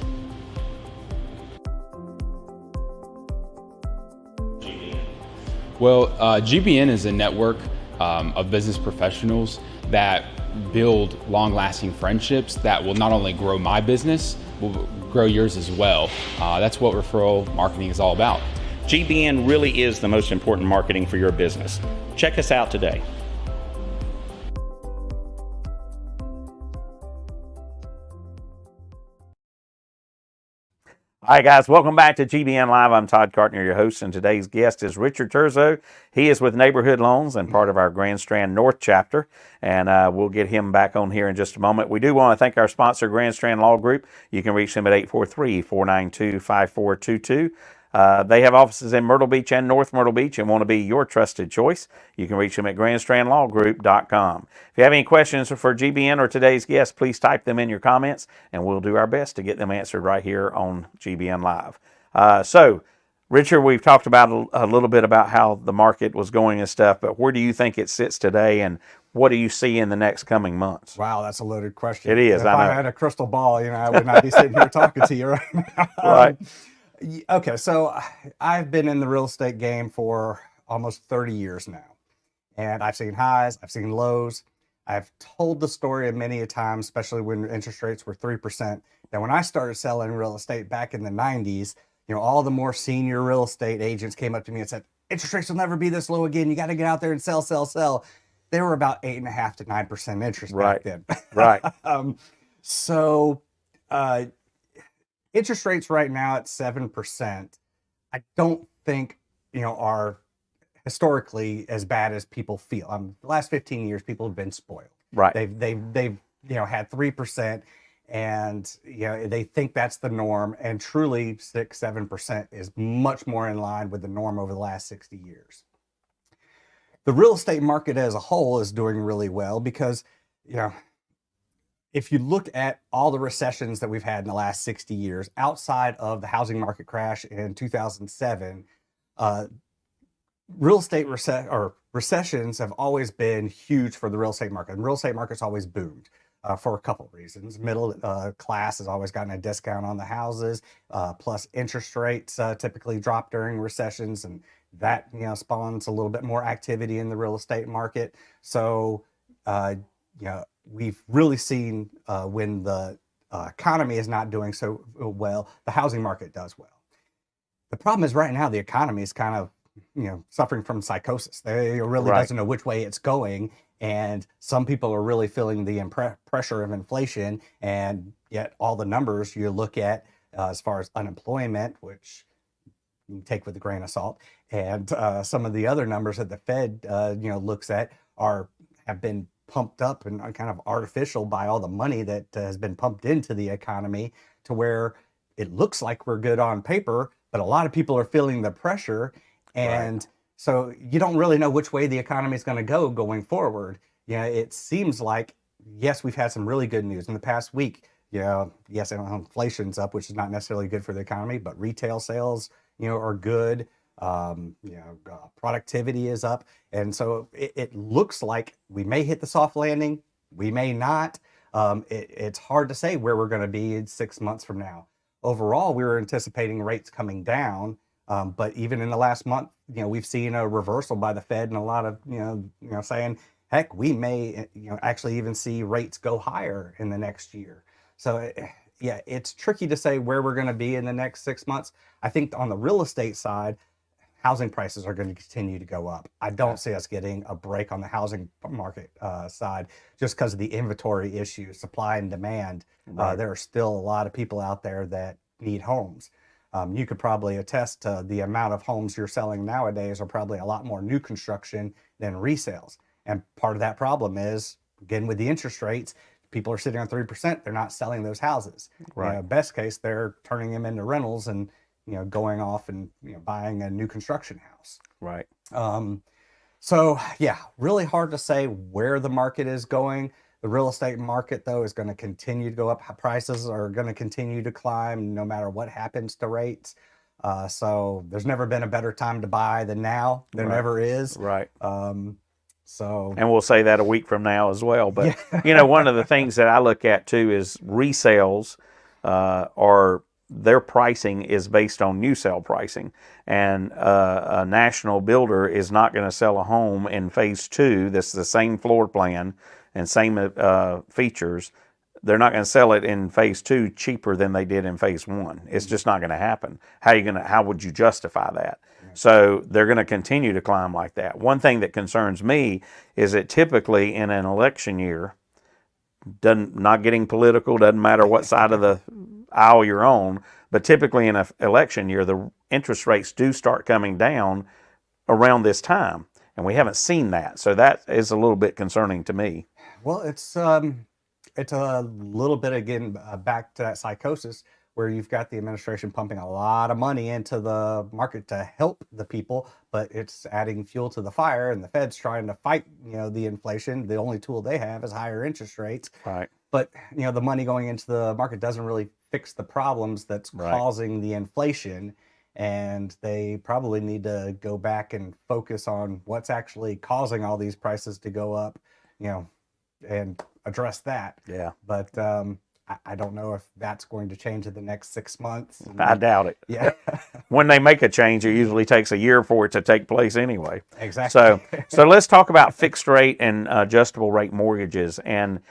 Well, GBN is a network of business professionals that build long-lasting friendships that will not only grow my business, will grow yours as well. That's what referral marketing is all about. GBN really is the most important marketing for your business. Check us out today. All right, guys, welcome back to GBN Live. I'm Todd Cartner, your host, and today's guest is Richard Terzo. He is with Neighborhood Loans and part of our Grand Strand North chapter, and we'll get him back on here in just a moment. We do want to thank our sponsor, Grand Strand Law Group. You can reach them at 843-492-5422. They have offices in Myrtle Beach and North Myrtle Beach and want to be your trusted choice. You can reach them at grandstrandlawgroup.com. If you have any questions for GBN or today's guest, please type them in your comments, and we'll do our best to get them answered right here on GBN Live. So, Richard, we've talked about a little bit about how the market was going and stuff, but where do you think it sits today, and what do you see in the next coming months? Wow, that's a loaded question. It is, If I know. I had a crystal ball, I would not be sitting here talking to you right now. Right. Okay, so I've been in the real estate game for almost 30 years now, and I've seen highs, I've seen lows. I've told the story many a time, especially when interest rates were 3%, that when I started selling real estate back in the 90s, all the more senior real estate agents came up to me and said, interest rates will never be this low again. You got to get out there and sell, sell, sell. They were about 8.5 to 9% interest back then. Right. Interest rates right now at 7%, I don't think, are historically as bad as people feel. The last 15 years, people have been spoiled. Right. They've had 3%, and they think that's the norm. And truly, 6-7% is much more in line with the norm over the last 60 years. The real estate market as a whole is doing really well because, if you look at all the recessions that we've had in the last 60 years, outside of the housing market crash in 2007, real estate recessions have always been huge for the real estate market. And real estate market's always boomed for a couple of reasons. Middle class has always gotten a discount on the houses, plus interest rates typically drop during recessions, and that spawns a little bit more activity in the real estate market. So we've really seen when the economy is not doing so well, the housing market does well. The problem is right now the economy is kind of suffering from psychosis. They really doesn't know which way it's going, and some people are really feeling the pressure of inflation, and yet all the numbers you look at as far as unemployment, which you can take with a grain of salt, and some of the other numbers that the Fed looks at have been pumped up and kind of artificial by all the money that has been pumped into the economy, to where it looks like we're good on paper, but a lot of people are feeling the pressure. And so you don't really know which way the economy is going to go going forward. It seems like, yes, we've had some really good news in the past week. Yes, inflation's up, which is not necessarily good for the economy, but retail sales, are good. Productivity is up. And so it looks like we may hit the soft landing. We may not. It's hard to say where we're going to be in 6 months from now. Overall, we were anticipating rates coming down. But even in the last month, we've seen a reversal by the Fed, and a lot of, saying, heck, we may, actually even see rates go higher in the next year. So yeah, it's tricky to say where we're going to be in the next 6 months. I think on the real estate side, housing prices are going to continue to go up. I don't see us getting a break on the housing market side, just because of the inventory issues, supply and demand. There are still a lot of people out there that need homes. You could probably attest to the amount of homes you're selling nowadays are probably a lot more new construction than resales. And part of that problem is, again, with the interest rates, people are sitting on 3%, they're not selling those houses. Best case, they're turning them into rentals and going off and buying a new construction house. So yeah, really hard to say where the market is going. The real estate market, though, is going to continue to go up. Prices are going to continue to climb no matter what happens to rates. So there's never been a better time to buy than now. There never is. So, and we'll say that a week from now as well. But yeah. one of the things that I look at too is resales are their pricing is based on new sale pricing, and a national builder is not going to sell a home in phase 2 that's the same floor plan and same features. They're not going to sell it in phase 2 cheaper than they did in phase 1. It's just not going to happen. How would you justify that? So they're going to continue to climb like that. One thing that concerns me is that typically in an election year, not getting political, doesn't matter what side of the aisle you're on, but typically in an election year, the interest rates do start coming down around this time, and we haven't seen that. So that is a little bit concerning to me. Well, it's a little bit, again, back to that psychosis where you've got the administration pumping a lot of money into the market to help the people, but it's adding fuel to the fire, and the Fed's trying to fight, the inflation. The only tool they have is higher interest rates. Right. But, the money going into the market doesn't really fix the problems that's causing the inflation. And they probably need to go back and focus on what's actually causing all these prices to go up, and address that. Yeah. But I don't know if that's going to change in the next 6 months. I doubt it. Yeah. When they make a change, it usually takes a year for it to take place anyway. Exactly. So let's talk about fixed rate and adjustable rate mortgages. And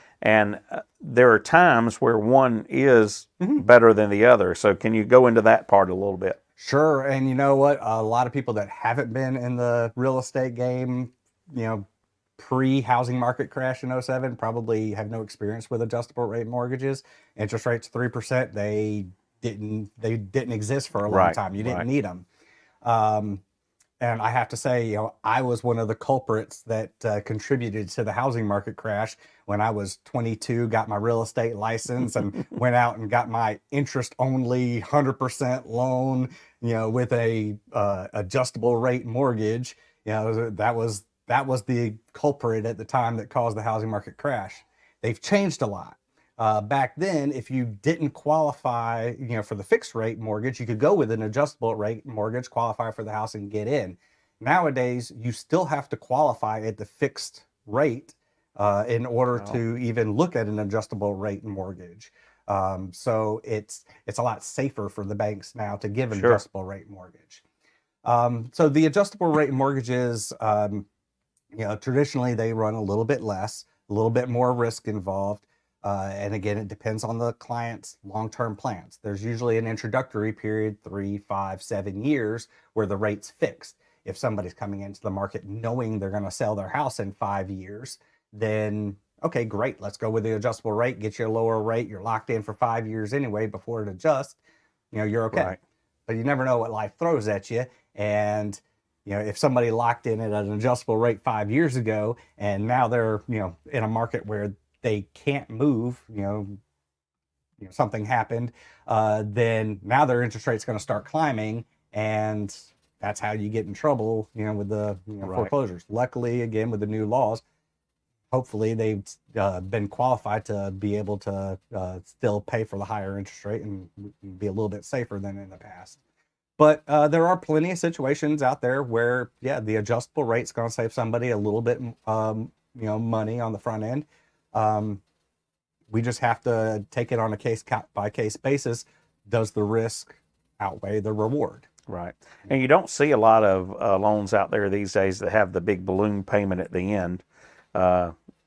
there are times where one is better than the other. So can you go into that part a little bit? Sure. And you know what? A lot of people that haven't been in the real estate game, pre-housing market crash in 07 probably have no experience with adjustable rate mortgages. Interest rates 3%. They didn't exist for a long time. You didn't need them. And I have to say, I was one of the culprits that contributed to the housing market crash when I was 22, got my real estate license, and went out and got my interest-only 100% loan, with a adjustable rate mortgage. That was the culprit at the time that caused the housing market crash. They've changed a lot. Back then, if you didn't qualify, for the fixed rate mortgage, you could go with an adjustable rate mortgage, qualify for the house, and get in. Nowadays, you still have to qualify at the fixed rate in order to even look at an adjustable rate mortgage. So it's a lot safer for the banks now to give an adjustable rate mortgage. So the adjustable rate mortgages, traditionally they run a little bit less, a little bit more risk involved. And again, it depends on the client's long-term plans. There's usually an introductory period, 3, 5, 7 years, where the rate's fixed. If somebody's coming into the market knowing they're going to sell their house in 5 years, then, okay, great. Let's go with the adjustable rate, get you a lower rate. You're locked in for 5 years anyway before it adjusts. You're okay. Right. But you never know what life throws at you. And, if somebody locked in at an adjustable rate 5 years ago, and now they're, in a market where they can't move, something happened, then now their interest rate's going to start climbing, and that's how you get in trouble, with the foreclosures. Luckily, again, with the new laws, hopefully they've been qualified to be able to still pay for the higher interest rate and be a little bit safer than in the past. But there are plenty of situations out there where, the adjustable rate's going to save somebody a little bit, money on the front end. We just have to take it on a case-by-case basis. Does the risk outweigh the reward? Right. And you don't see a lot of loans out there these days that have the big balloon payment at the end.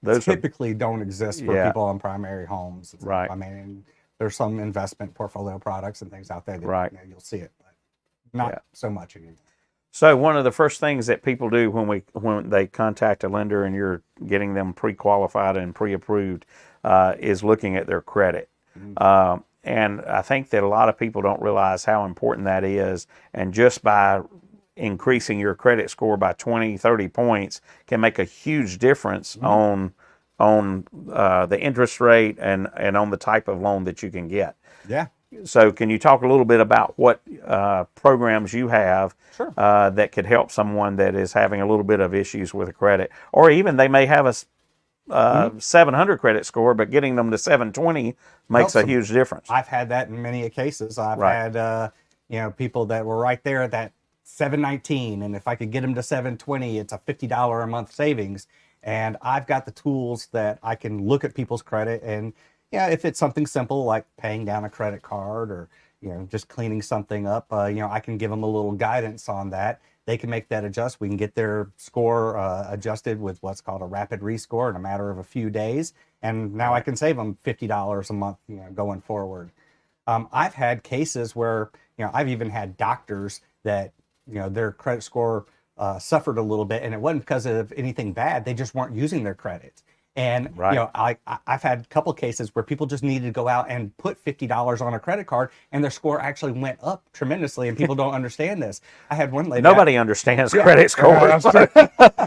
Those typically don't exist for people on primary homes. Right. I mean, there's some investment portfolio products and things out there that you'll see it, but not so much anymore. So one of the first things that people do when they contact a lender and you're getting them pre-qualified and pre-approved is looking at their credit. Mm-hmm. And I think that a lot of people don't realize how important that is. And just by increasing your credit score by 20, 30 points can make a huge difference on the interest rate and on the type of loan that you can get. Yeah. So can you talk a little bit about what programs you have that could help someone that is having a little bit of issues with a credit, or even they may have a 700 credit score, but getting them to 720 makes a huge difference. I've had that in many cases. I've had people that were right there at that $7.19, and if I could get them to $7.20, it's a $50 a month savings. And I've got the tools that I can look at people's credit, and yeah, if it's something simple like paying down a credit card or just cleaning something up, I can give them a little guidance on that. They can make that adjust. We can get their score adjusted with what's called a rapid rescore in a matter of a few days, and now I can save them $50 a month, going forward. I've had cases where I've even had doctors that their credit score suffered a little bit, and it wasn't because of anything bad. They just weren't using their credit. And I've had a couple cases where people just needed to go out and put $50 on a credit card, and their score actually went up tremendously. And people don't understand this. I had one lady. Nobody understands credit scores.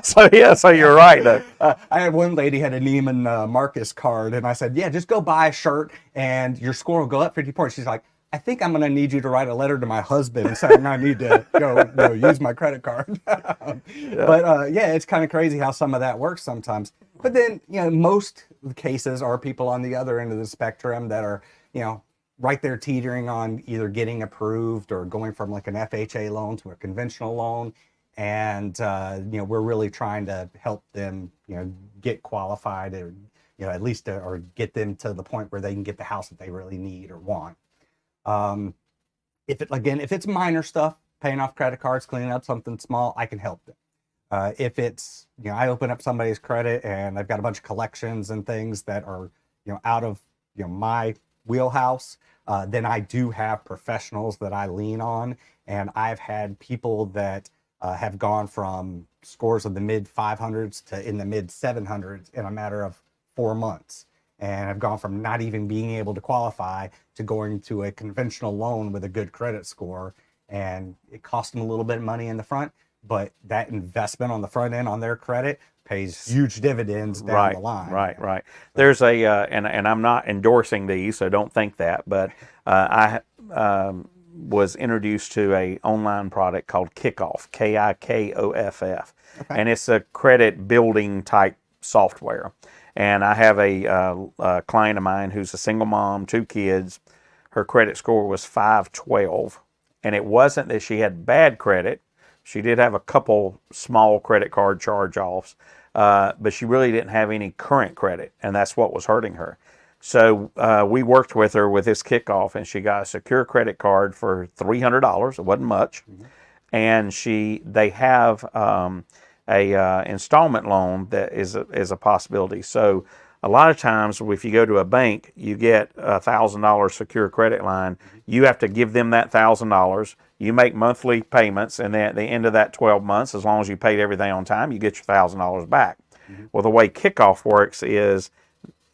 So you're right. I had one lady had a Neiman Marcus card, and I said, "Yeah, just go buy a shirt, and your score will go up 50 points." She's like, "I think I'm going to need you to write a letter to my husband saying I need to go use my credit card." But it's kind of crazy how some of that works sometimes. But then, most cases are people on the other end of the spectrum that are, right there teetering on either getting approved or going from like an FHA loan to a conventional loan. And, we're really trying to help them, get qualified or, at least or get them to the point where they can get the house that they really need or want. If it's minor stuff, paying off credit cards, cleaning up something small, I can help them. If it's, I open up somebody's credit and I've got a bunch of collections and things that are, out of, my wheelhouse, then I do have professionals that I lean on. And I've had people that have gone from scores of the mid 500s to in the mid 700s in a matter of 4 months. And have gone from not even being able to qualify to going to a conventional loan with a good credit score. And it cost them a little bit of money in the front, but that investment on the front end on their credit pays huge dividends down the line. Right. There's a, and I'm not endorsing these, so don't think that, but I was introduced to a online product called Kickoff, Kikoff. Okay. And it's a credit building type software. And I have a client of mine who's a single mom, 2 kids. Her credit score was 512. And it wasn't that she had bad credit. She did have a couple small credit card charge-offs, but she really didn't have any current credit, and that's what was hurting her. So we worked with her with this Kickoff, and she got a secure credit card for $300. It wasn't much. Mm-hmm. And they have a installment loan that is a possibility. So a lot of times if you go to a bank, you get a $1,000 secure credit line. You have to give them that $1,000. You make monthly payments, and then at the end of that 12 months, as long as you paid everything on time, you get your $1,000 back. Mm-hmm. Well, the way Kickoff works is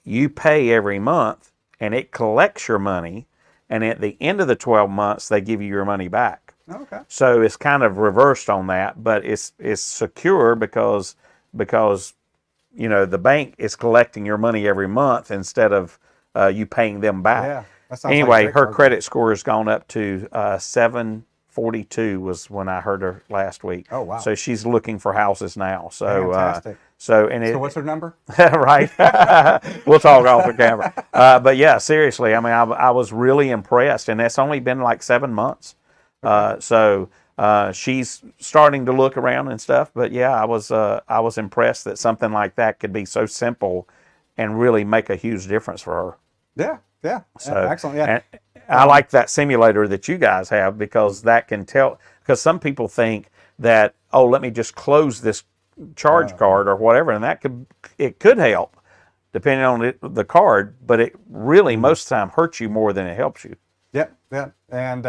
you pay every month, and it collects your money, and at the end of the 12 months, they give you your money back. Okay. So it's kind of reversed on that, but it's secure because the bank is collecting your money every month instead of you paying them back. Yeah, that sounds anyway, like her credit score has gone up to 742 was when I heard her last week. Oh, wow. So she's looking for houses now. So fantastic. So what's her number? Right. We'll talk off the camera. But yeah, seriously, I mean, I was really impressed, and that's only been like 7 months. So she's starting to look around and stuff. But yeah, I was impressed that something like that could be so simple and really make a huge difference for her. Yeah. So, excellent. Yeah. And I like that simulator that you guys have because that can tell. Because some people think that, oh, let me just close this charge card or whatever, and it could help depending on the card, but it really most of the time hurts you more than it helps you. Yeah. And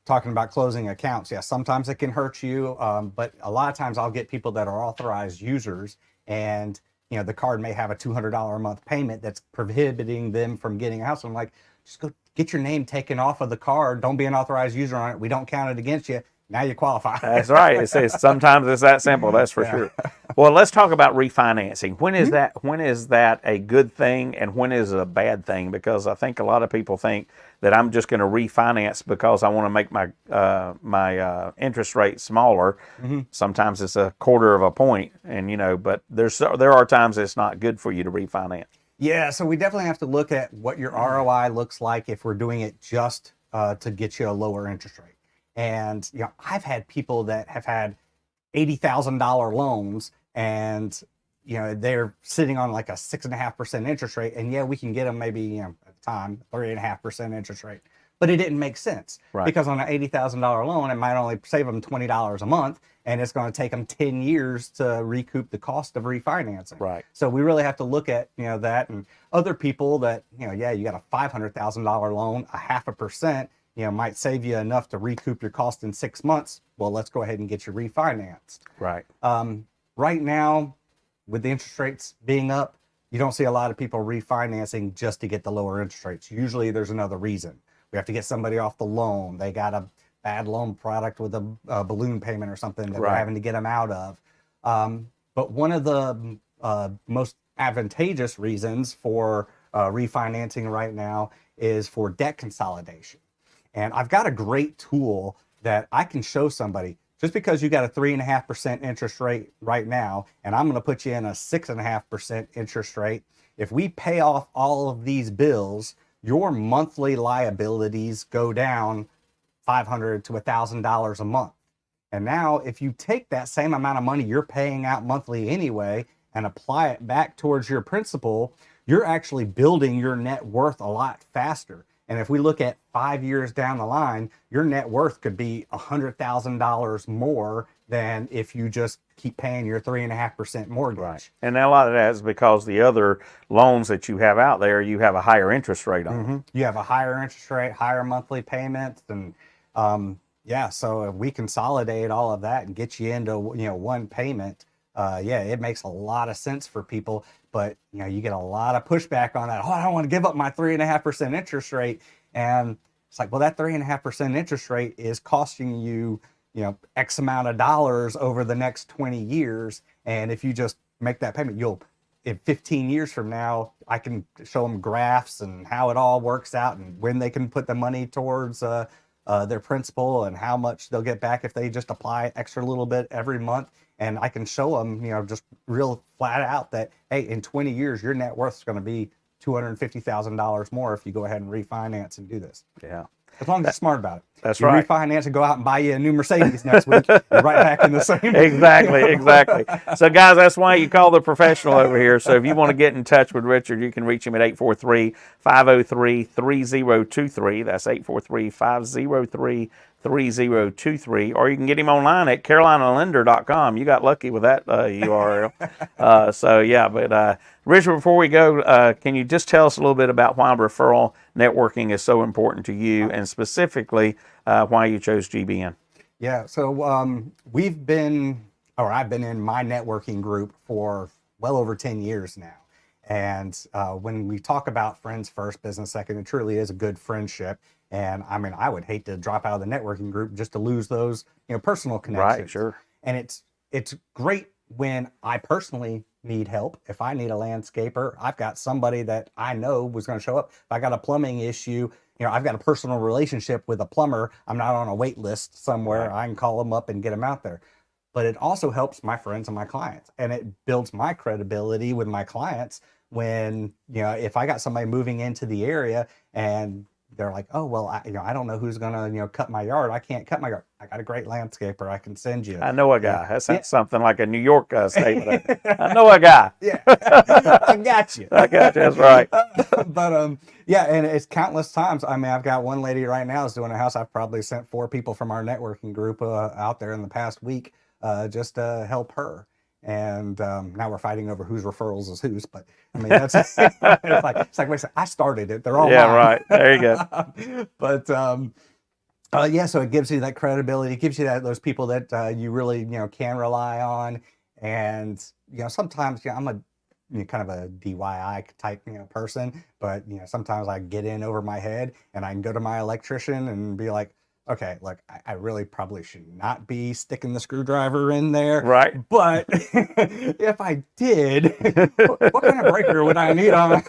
talking about closing accounts, sometimes it can hurt you, but a lot of times I'll get people that are authorized users, and the card may have a $200 a month payment that's prohibiting them from getting a house. I'm like, just go get your name taken off of the card. Don't be an authorized user on it. We don't count it against you. Now you qualify. That's right. Sometimes it's that simple. That's for sure. Well, let's talk about refinancing. When is that? When is that a good thing, and when is it a bad thing? Because I think a lot of people think that I'm just going to refinance because I want to make my interest rate smaller. Mm-hmm. Sometimes it's a quarter of a point, and but there are times it's not good for you to refinance. Yeah, so we definitely have to look at what your ROI looks like if we're doing it just to get you a lower interest rate. And I've had people that have had $80,000 loans, and they're sitting on like a 6.5% interest rate, and we can get them maybe at the time 3.5% interest rate, but it didn't make sense, because on an $80,000 loan, it might only save them $20 a month, and it's going to take them 10 years to recoup the cost of refinancing. Right. So we really have to look at that, and other people that you got a $500,000 loan, a 0.5%. Might save you enough to recoup your cost in 6 months. Well, let's go ahead and get you refinanced. Right. Right now, with the interest rates being up, you don't see a lot of people refinancing just to get the lower interest rates. Usually there's another reason. We have to get somebody off the loan. They got a bad loan product with a balloon payment or something that we're having to get them out of. But one of the most advantageous reasons for refinancing right now is for debt consolidation. And I've got a great tool that I can show somebody. Just because you got a 3.5% interest rate right now, and I'm going to put you in a 6.5% interest rate, if we pay off all of these bills, your monthly liabilities go down $500 to $1,000 a month. And now, if you take that same amount of money you're paying out monthly anyway and apply it back towards your principal, you're actually building your net worth a lot faster. And if we look at 5 years down the line, your net worth could be $100,000 more than if you just keep paying your 3.5% mortgage. Right. And a lot of that is because the other loans that you have out there, you have a higher interest rate on. You have a higher interest rate, higher monthly payments, and so if we consolidate all of that and get you into one payment, it makes a lot of sense for people. But you get a lot of pushback on that. Oh, I don't want to give up my 3.5% interest rate. And it's like, well, that 3.5% interest rate is costing you, X amount of dollars over the next 20 years. And if you just make that payment, in 15 years from now, I can show them graphs and how it all works out and when they can put the money towards their principal and how much they'll get back if they just apply extra little bit every month. And I can show them, just real flat out that, hey, in 20 years, your net worth is going to be $250,000 more if you go ahead and refinance and do this. Yeah. As long as you're smart about it. That's you right. Refinance and go out and buy you a new Mercedes next week. You're right back in the same. Exactly. So, guys, that's why you call the professional over here. So if you want to get in touch with Richard, you can reach him at 843-503-3023. That's 843-503-3023, or you can get him online at carolinalender.com. You got lucky with that URL. But Richard, before we go, can you just tell us a little bit about why referral networking is so important to you, and specifically why you chose GBN? Yeah, so I've been in my networking group for well over 10 years now. And when we talk about friends first, business second, it truly is a good friendship. And I mean, I would hate to drop out of the networking group just to lose those, personal connections. Right, sure. And it's great when I personally need help. If I need a landscaper, I've got somebody that I know was going to show up. If I got a plumbing issue, I've got a personal relationship with a plumber. I'm not on a wait list somewhere. Right. I can call them up and get them out there. But it also helps my friends and my clients, and it builds my credibility with my clients when, if I got somebody moving into the area and they're like, oh, well, I don't know who's going to, cut my yard. I can't cut my yard. I got a great landscaper I can send you. I know a guy. That's something like a New York statement. I know a guy. Yeah, I got you. That's right. But and it's countless times. I mean, I've got one lady right now is doing a house. I've probably sent 4 people from our networking group out there in the past week just to help her. And now we're fighting over whose referrals is whose. But I mean, that's it's like wait a second, I started it. They're all mine. Right. There you go. But so it gives you that credibility. It gives you those people that you really can rely on. And sometimes I'm a kind of a DIY type person, but sometimes I get in over my head and I can go to my electrician and be like, okay, look, I really probably should not be sticking the screwdriver in there. Right. But if I did, what kind of breaker would I need on?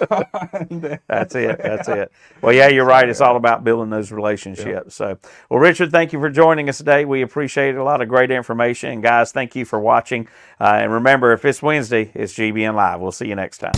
That's it. Well, yeah, you're right. It's all about building those relationships. Yeah. So, well, Richard, thank you for joining us today. We appreciate a lot of great information. And guys, thank you for watching. And remember, if it's Wednesday, it's GBN Live. We'll see you next time.